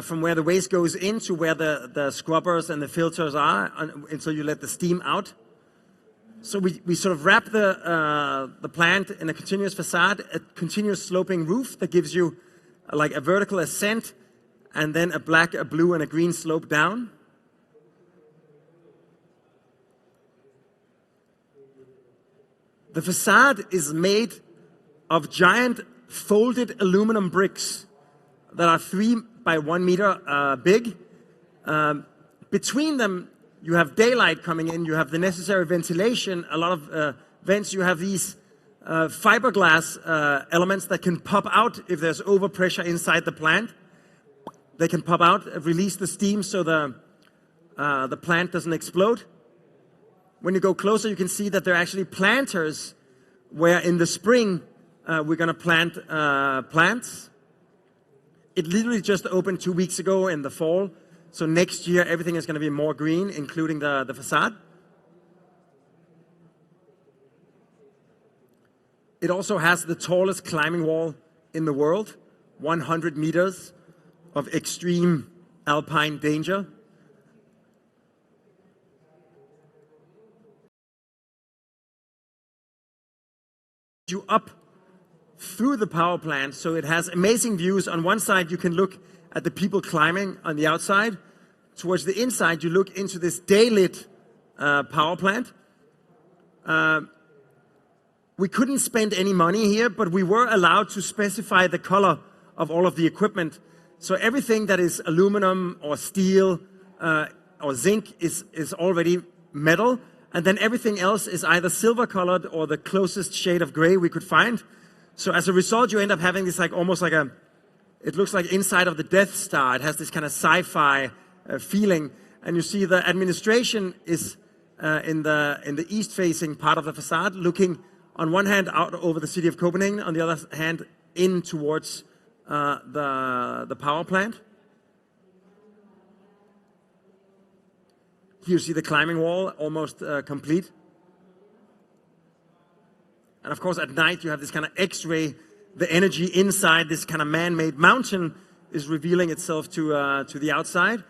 from where the waste goes in to where the scrubbers and the filters are until you let the steam out. So we sort of wrap the plant in a continuous facade, a continuous sloping roof that gives you like a vertical ascent and then a black, a blue, and a green slope down. The facade is made of giant folded aluminum bricks that are 3 by 1 meter big. Between them, you have daylight coming in, you have the necessary ventilation, a lot of vents. You have these fiberglass elements that can pop out if there's overpressure inside the plant. They can pop out, release the steam so the plant doesn't explode. When you go closer, you can see that they're actually planters where in the spring we're going to plant plants. It literally just opened 2 weeks ago in the fall. So next year, everything is going to be more green, including the facade. It also has the tallest climbing wall in the world, 100 meters of extreme alpine danger. You up through the power plant, so it has amazing views. On one side, you can look at the people climbing on the outside. Towards the inside, you look into this day-lit power plant. We couldn't spend any money here, but we were allowed to specify the color of all of the equipment. So everything that is aluminum or steel or zinc is already metal. And then everything else is either silver colored or the closest shade of gray we could find. So as a result, you end up having this like almost like it looks like inside of the Death Star. It has this kind of sci-fi feeling. And you see the administration is in the east-facing part of the facade, looking on one hand out over the city of Copenhagen, on the other hand in towards the power plant. Here you see the climbing wall almost complete. And of course, at night, you have this kind of X-ray. The energy inside this kind of man-made mountain is revealing itself to the outside.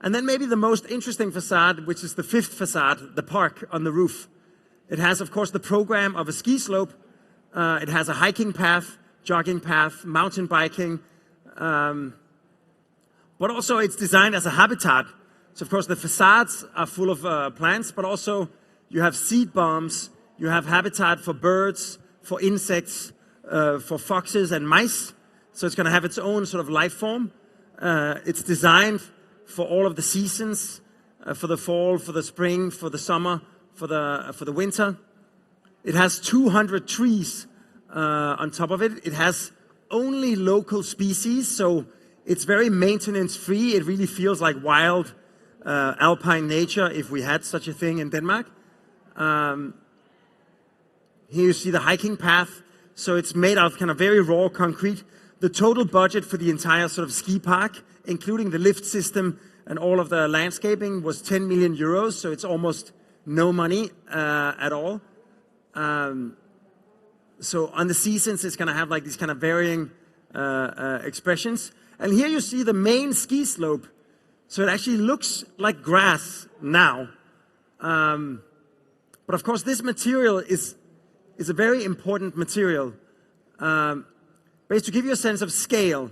And then maybe the most interesting facade, which is the fifth facade, the park on the roof. It has, of course, the program of a ski slope. It has a hiking path, jogging path, mountain biking. But also it's designed as a habitat. So, of course, the facades are full of plants, but also you have seed bombs. You have habitat for birds, for insects, for foxes and mice. So it's going to have its own sort of life form. It's designed for all of the seasons, for the fall, for the spring, for the summer, for the winter. It has 200 trees on top of it. It has only local species, so it's very maintenance free. It really feels like wild alpine nature if we had such a thing in Denmark. Here you see the hiking path. So it's made out of kind of very raw concrete. The total budget for the entire sort of ski park, including the lift system and all of the landscaping, was 10 million euros. So it's almost no money at all. So on the seasons, it's going to have like these kind of varying expressions. And here you see the main ski slope. So it actually looks like grass now. But of course, this material is a very important material. But to give you a sense of scale,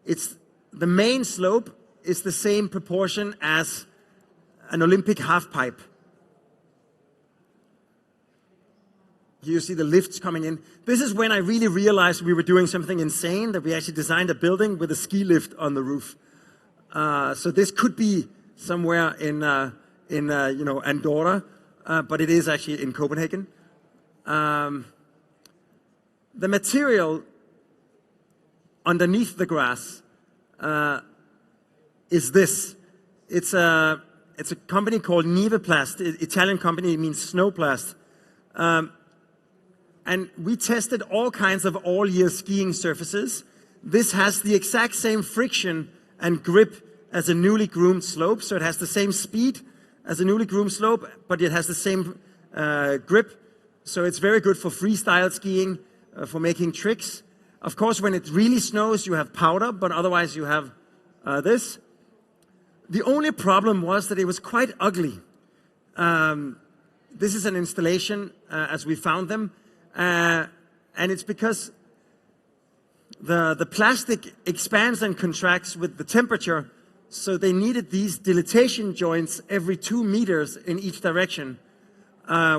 it's the main slope is the same proportion as an Olympic half pipe. Here you see the lifts coming in. This is when I really realized we were doing something insane, that we actually designed a building with a ski lift on the roof. So this could be somewhere in Andorra, but it is actually in Copenhagen. The material underneath the grass is this. It's a company called Niveplast. Italian company, it means snowplast. And we tested all kinds of all-year skiing surfaces. This has the exact same friction and grip as a newly groomed slope. So it has the same speed as a newly groomed slope, but it has the same grip. So it's very good for freestyle skiing, for making tricks. Of course, when it really snows, you have powder, but otherwise you have this. The only problem was that it was quite ugly. This is an installation as we found them. And it's because the plastic expands and contracts with the temperature. So they needed these dilatation joints every 2 meters in each direction,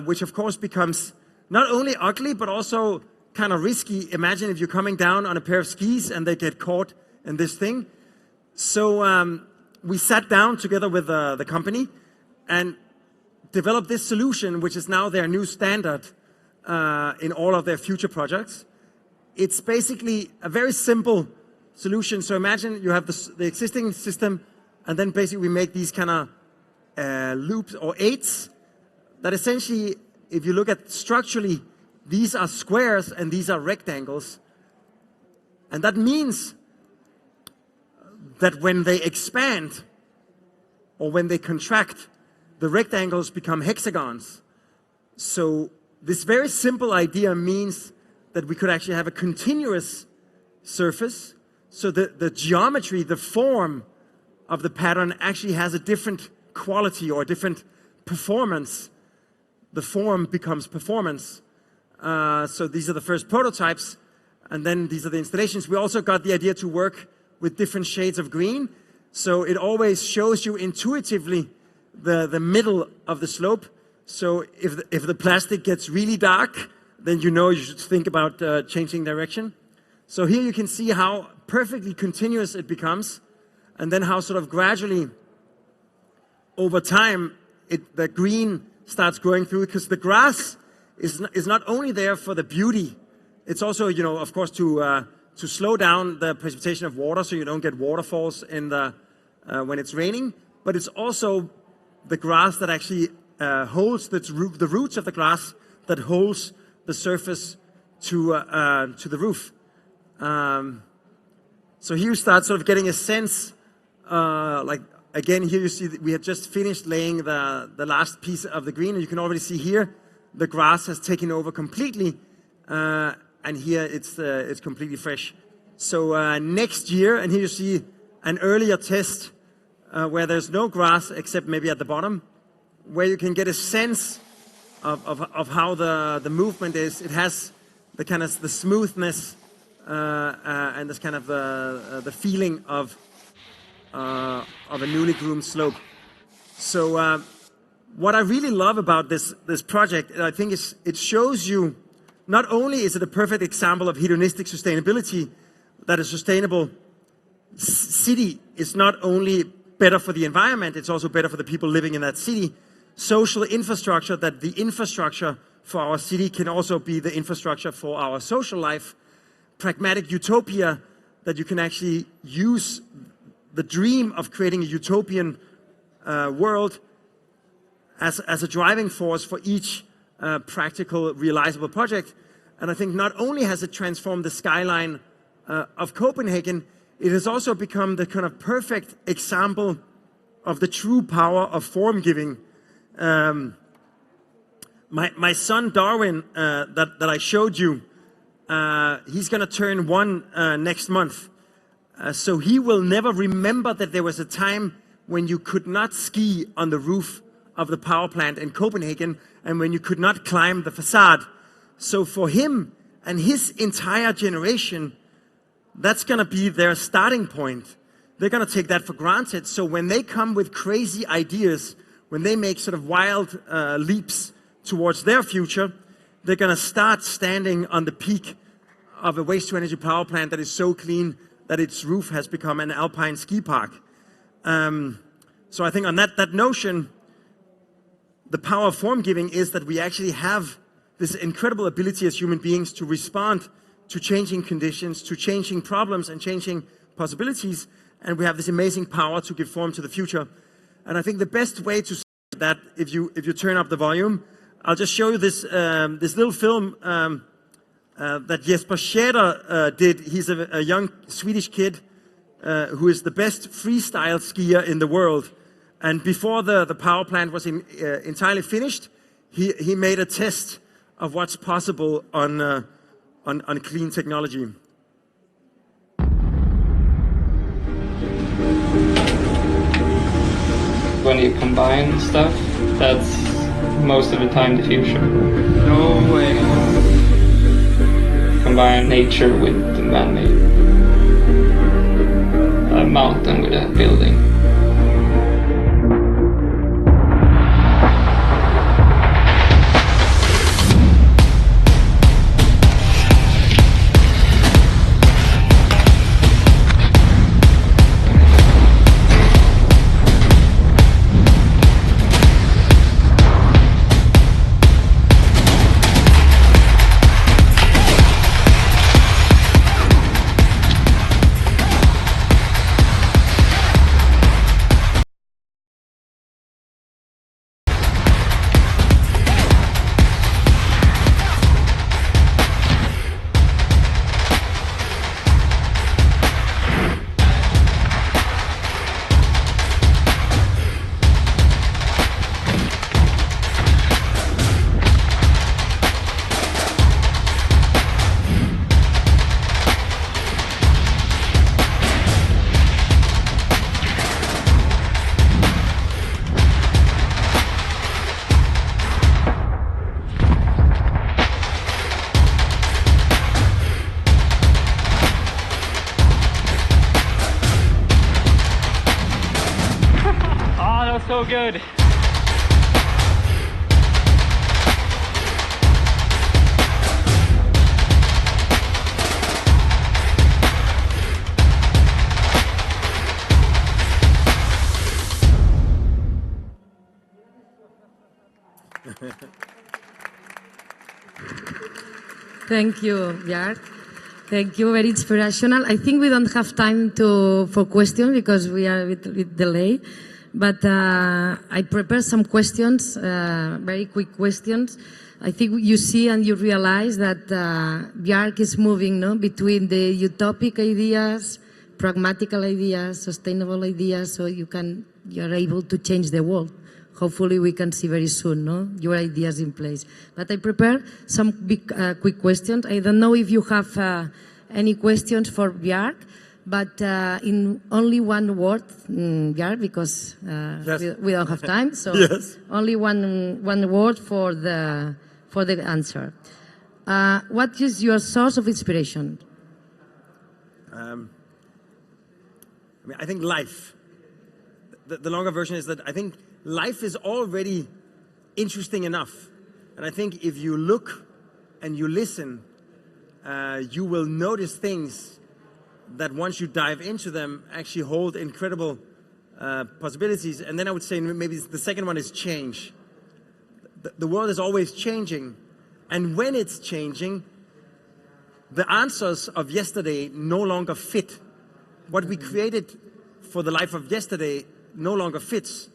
which of course becomes not only ugly, but also kind of risky. Imagine if you're coming down on a pair of skis and they get caught in this thing. So we sat down together with the company and developed this solution, which is now their new standard in all of their future projects. It's basically a very simple solution. So imagine you have the existing system, and then basically we make these kind of loops or eights that essentially, if you look at structurally, these are squares and these are rectangles. And that means that when they expand or when they contract, the rectangles become hexagons. So this very simple idea means that we could actually have a continuous surface. So the geometry, the form of the pattern actually has a different quality or a different performance. The form becomes performance. So these are the first prototypes, and then these are the installations. We also got the idea to work with different shades of green. So it always shows you intuitively the middle of the slope. So if the plastic gets really dark, then you know you should think about changing direction. So here you can see how perfectly continuous it becomes, and then how sort of gradually over time the green starts growing through, because the grass is not only there for the beauty, it's also, of course, to slow down the precipitation of water so you don't get waterfalls in when it's raining, but it's also the grass that actually holds the roots of the grass that holds the surface to the roof. So here you start sort of getting a sense, like again, here you see that we had just finished laying the last piece of the green, and you can already see here the grass has taken over completely, and here it's completely fresh. So next year, and here you see an earlier test where there's no grass except maybe at the bottom, where you can get a sense of how the movement is. It has the kind of the smoothness and this kind of the feeling of a newly groomed slope. So what I really love about this project, I think, is it shows you not only is it a perfect example of hedonistic sustainability, that a sustainable city is not only better for the environment, it's also better for the people living in that city. Social infrastructure, that the infrastructure for our city can also be the infrastructure for our social life. Pragmatic utopia, that you can actually use the dream of creating a utopian world as a driving force for each practical, realizable project. And I think not only has it transformed the skyline of Copenhagen, it has also become the kind of perfect example of the true power of form giving. My son Darwin, that I showed you, he's going to turn 1 next month. So he will never remember that there was a time when you could not ski on the roof of the power plant in Copenhagen and when you could not climb the facade. So for him and his entire generation, that's going to be their starting point. They're going to take that for granted. So when they come with crazy ideas, when they make sort of wild leaps towards their future, they're going to start standing on the peak of a waste-to-energy power plant that is so clean that its roof has become an alpine ski park. So I think on that notion, the power of form giving is that we actually have this incredible ability as human beings to respond to changing conditions, to changing problems and changing possibilities, and we have this amazing power to give form to the future. And I think the best way to see that, if you turn up the volume, I'll just show you this little film that Jesper Schäder did. He's a young Swedish kid who is the best freestyle skier in the world. And before the power plant was entirely finished, he made a test of what's possible on clean technology. When you combine stuff, that's most of the time the future. No way. Combine nature with the man-made. A mountain with a building. So good. Thank you, Björk. Thank you, very inspirational. I think we don't have time for questions because we are a bit delayed. But I prepared some questions, very quick questions. I think you see and you realize that Bjark is moving between the utopic ideas, pragmatical ideas, sustainable ideas, so you're able to change the world. Hopefully we can see very soon your ideas in place. But I prepared some big, quick questions. I don't know if you have any questions for Bjark, but in only one word, Bjark, because Yes. we don't have time. So Yes. only one word for the answer. What is your source of inspiration? I think life. The longer version is that I think life is already interesting enough. And I think if you look and you listen, you will notice things that once you dive into them actually hold incredible possibilities. And then I would say maybe the second one is change. The world is always changing. And when it's changing, the answers of yesterday no longer fit. What we created for the life of yesterday no longer fits.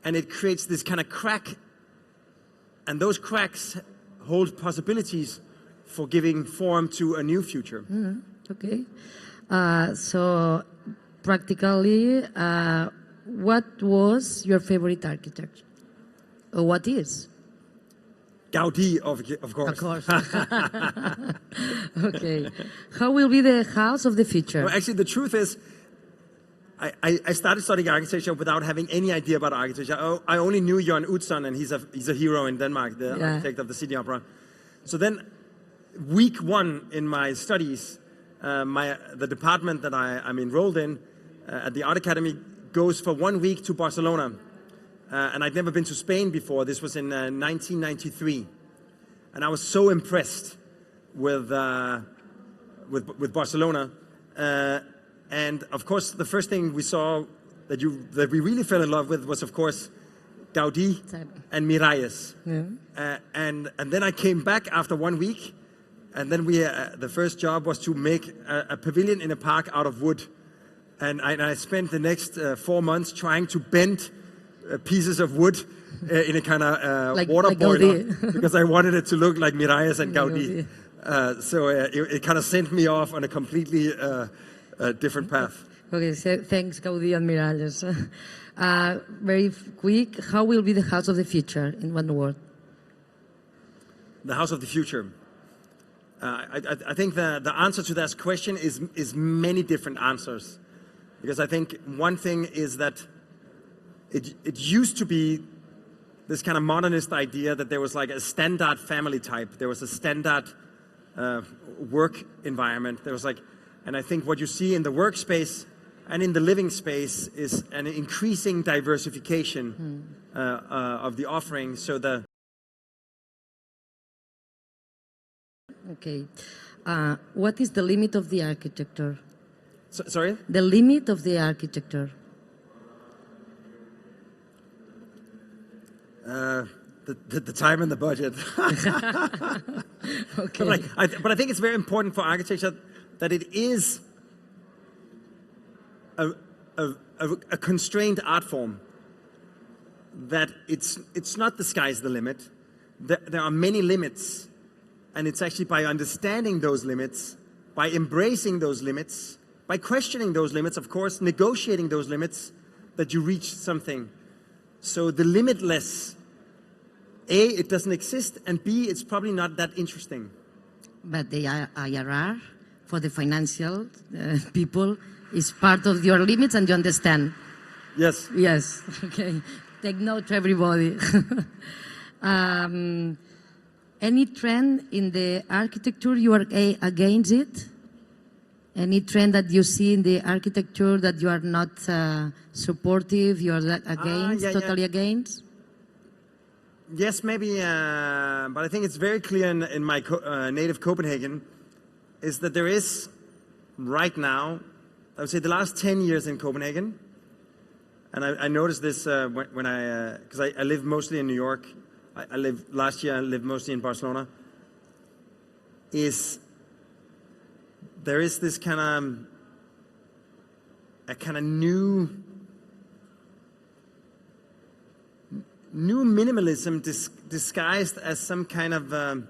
And it creates this kind of crack. And those cracks hold possibilities for giving form to a new future. Okay. So practically, what was your favorite architect? Or what is? Gaudi, of course. Of course. Okay. How will be the house of the future? Well, actually, the truth is, I started studying architecture without having any idea about architecture. I only knew Jørgen Utzon, and he's a hero in Denmark, the architect of the City Opera. So then, week one in my studies, the department that I'm enrolled in at the Art Academy goes for 1 week to Barcelona. And I'd never been to Spain before. This was in 1993. And I was so impressed with Barcelona. And of course, the first thing we saw that we really fell in love with was, of course, Gaudi and Miralles. Yeah. And then I came back after 1 week, and then the first job was to make a pavilion in a park out of wood. And I spent the next 4 months trying to bend pieces of wood in a kind of water boiler because I wanted it to look like Miralles and Gaudi. So it kind of sent me off on a completely different path. Okay, so thanks, Gaudi and Miralles. Very quick, how will be the house of the future in one word? The house of the future. I think the answer to that question is many different answers. Because I think one thing is that it used to be this kind of modernist idea that there was like a standard family type. There was a standard work environment. There was and I think what you see in the workspace and in the living space is an increasing diversification of the offering. So Okay. What is the limit of the architecture? Sorry? The limit of the architecture. The time and the budget. Okay. But I think it's very important for architecture that it is a constrained art form. That it's not the sky's the limit. There are many limits, and it's actually by understanding those limits, by embracing those limits, by questioning those limits, of course, negotiating those limits, that you reach something. So the limitless, A, it doesn't exist, and B, it's probably not that interesting. But the IRR for the financial people is part of your limits, and you understand. Yes. Yes. Okay. Take note, everybody. Any trend in the architecture you are against it? Any trend that you see in the architecture that you are not supportive, you are against, totally against? Yes, maybe, but I think it's very clear in my native Copenhagen is that there is, right now, I would say the last 10 years in Copenhagen, and I noticed this when because I live mostly in New York. Last year I lived mostly in Barcelona. There is this kind of new new minimalism disguised as some kind of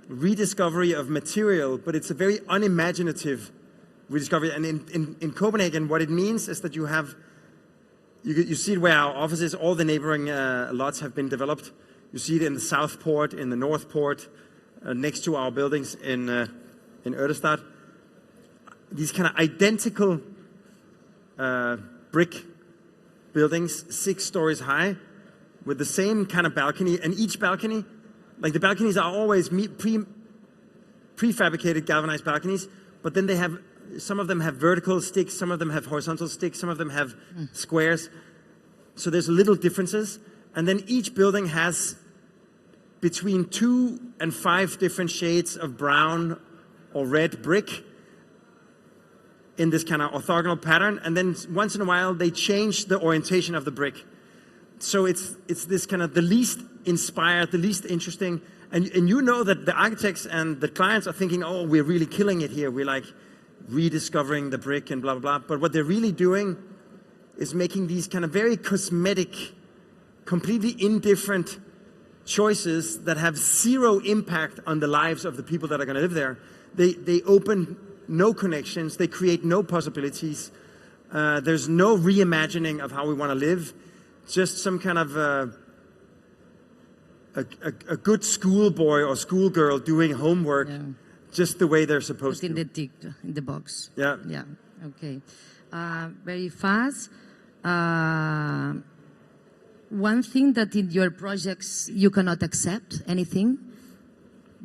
rediscovery of material, but it's a very unimaginative rediscovery. And in Copenhagen, what it means is that you see it where our offices, all the neighboring lots have been developed. You see it in the South Port, in the North Port, next to our buildings in Ørestad. These kind of identical brick buildings, 6 stories high, with the same kind of balcony, and each balcony, like the balconies are always prefabricated galvanized balconies, but then they have, some of them have vertical sticks, some of them have horizontal sticks, some of them have squares. So there's little differences. And then each building has between 2 and 5 different shades of brown or red brick in this kind of orthogonal pattern. And then once in a while, they change the orientation of the brick. So it's this kind of the least inspired, the least interesting. And you know that the architects and the clients are thinking, oh, we're really killing it here. We're like rediscovering the brick and blah, blah, blah. But what they're really doing is making these kind of very cosmetic, completely indifferent choices that have zero impact on the lives of the people that are going to live there. They open no connections. They create no possibilities. There's no reimagining of how we want to live. Just some kind of a good schoolboy or schoolgirl doing homework just the way they're supposed to. In the tick, in the box. Yeah. Yeah. Okay. Very fast. One thing that in your projects you cannot accept, anything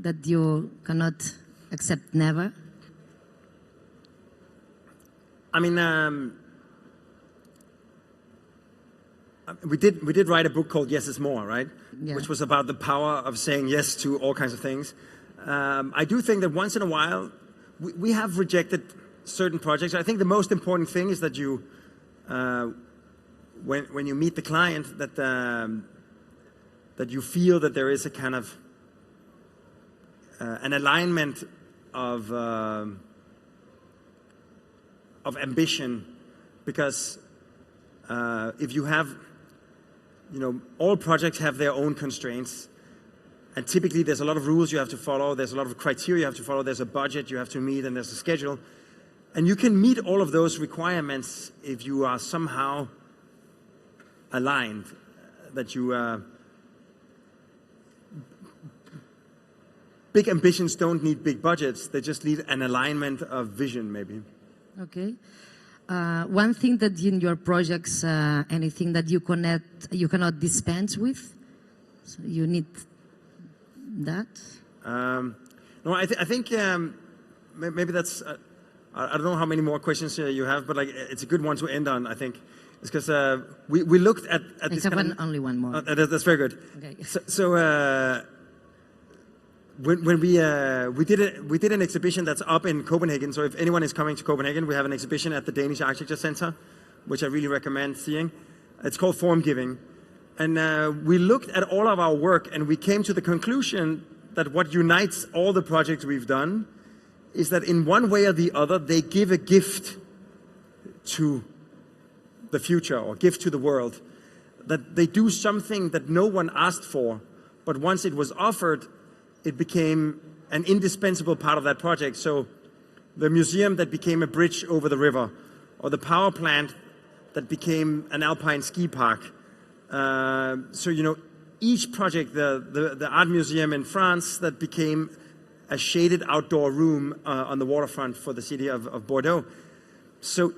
that you cannot accept, never? I mean, we did write a book called Yes is More, right? Yeah. Which was about the power of saying yes to all kinds of things. I do think that once in a while, we have rejected certain projects. I think the most important thing is that you, when you meet the client, that you feel that there is a kind of an alignment of ambition, because if you have, all projects have their own constraints. And typically there's a lot of rules you have to follow, there's a lot of criteria you have to follow, there's a budget you have to meet, and there's a schedule. And you can meet all of those requirements if you are somehow aligned, that you... big ambitions don't need big budgets, they just need an alignment of vision, maybe. Okay. One thing that in your projects, anything that you cannot dispense with? So you need that? No, I think maybe that's, I don't know how many more questions you have, but it's a good one to end on, I think. It's because we looked at this kind of... only one more. That's very good. Okay. So when we did an exhibition that's up in Copenhagen. So if anyone is coming to Copenhagen, we have an exhibition at the Danish Architecture Center, which I really recommend seeing. It's called FORMGIVIng. And we looked at all of our work, and we came to the conclusion that what unites all the projects we've done is that in one way or the other, they give a gift to the future or gift to the world. That they do something that no one asked for, but once it was offered, it became an indispensable part of that project. So the museum that became a bridge over the river, or the power plant that became an alpine ski park. So, each project, the art museum in France that became a shaded outdoor room on the waterfront for the city of Bordeaux. So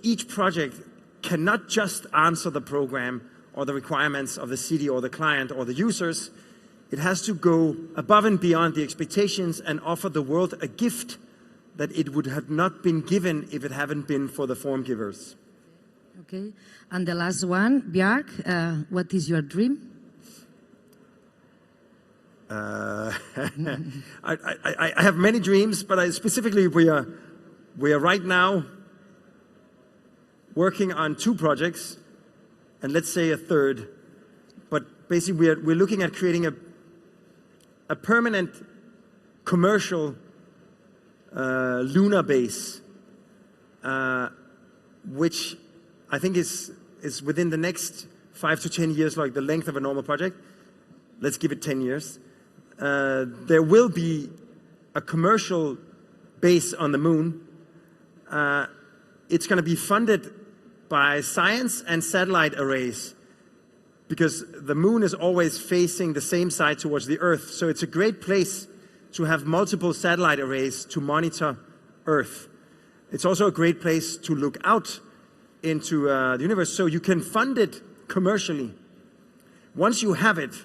each project cannot just answer the program or the requirements of the city or the client or the users. It has to go above and beyond the expectations and offer the world a gift that it would have not been given if it hadn't been for the form givers. Okay. And the last one, Bjark, what is your dream? I have many dreams, but specifically we are right now working on 2 projects, and let's say a third. But basically we're looking at creating a permanent commercial lunar base, which I think is within the next 5 to 10 years, like the length of a normal project. Let's give it 10 years. There will be a commercial base on the moon. It's going to be funded by science and satellite arrays, because the moon is always facing the same side towards the Earth. So it's a great place to have multiple satellite arrays to monitor Earth. It's also a great place to look out into the universe, so you can fund it commercially. Once you have it,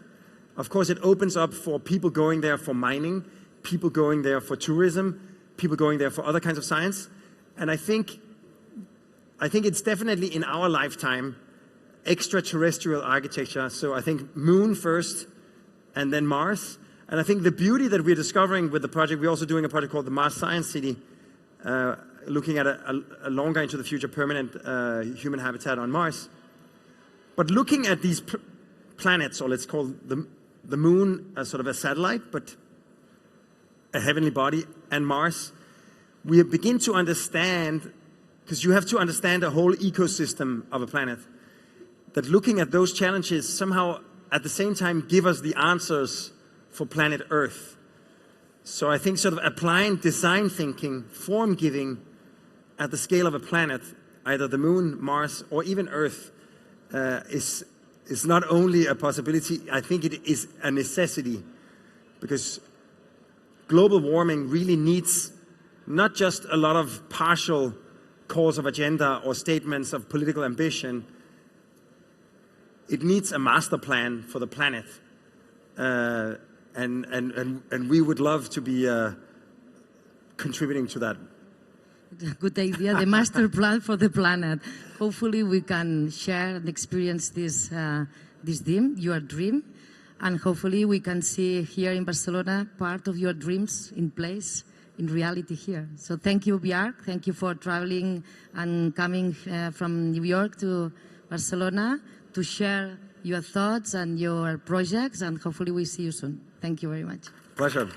of course, it opens up for people going there for mining, people going there for tourism, people going there for other kinds of science. And I think it's definitely in our lifetime extraterrestrial architecture. So I think moon first and then Mars. And I think the beauty that we're discovering with the project, we're also doing a project called the Mars Science City, looking at a longer into the future permanent human habitat on Mars. But looking at these planets, or let's call the moon as sort of a satellite, but a heavenly body, and Mars, we begin to understand, because you have to understand the whole ecosystem of a planet, that looking at those challenges somehow at the same time give us the answers for planet Earth. So I think sort of applying design thinking, form giving at the scale of a planet, either the moon, Mars, or even Earth, is not only a possibility, I think it is a necessity, because global warming really needs not just a lot of partial calls of agenda or statements of political ambition. It needs a master plan for the planet. And we would love to be contributing to that. Good idea, the master plan for the planet. Hopefully we can share and experience this dream, your dream, and hopefully we can see here in Barcelona part of your dreams in place, in reality here. So thank you, Bjarke. Thank you for traveling and coming from New York to Barcelona to share your thoughts and your projects, and hopefully we see you soon. Thank you very much. Pleasure.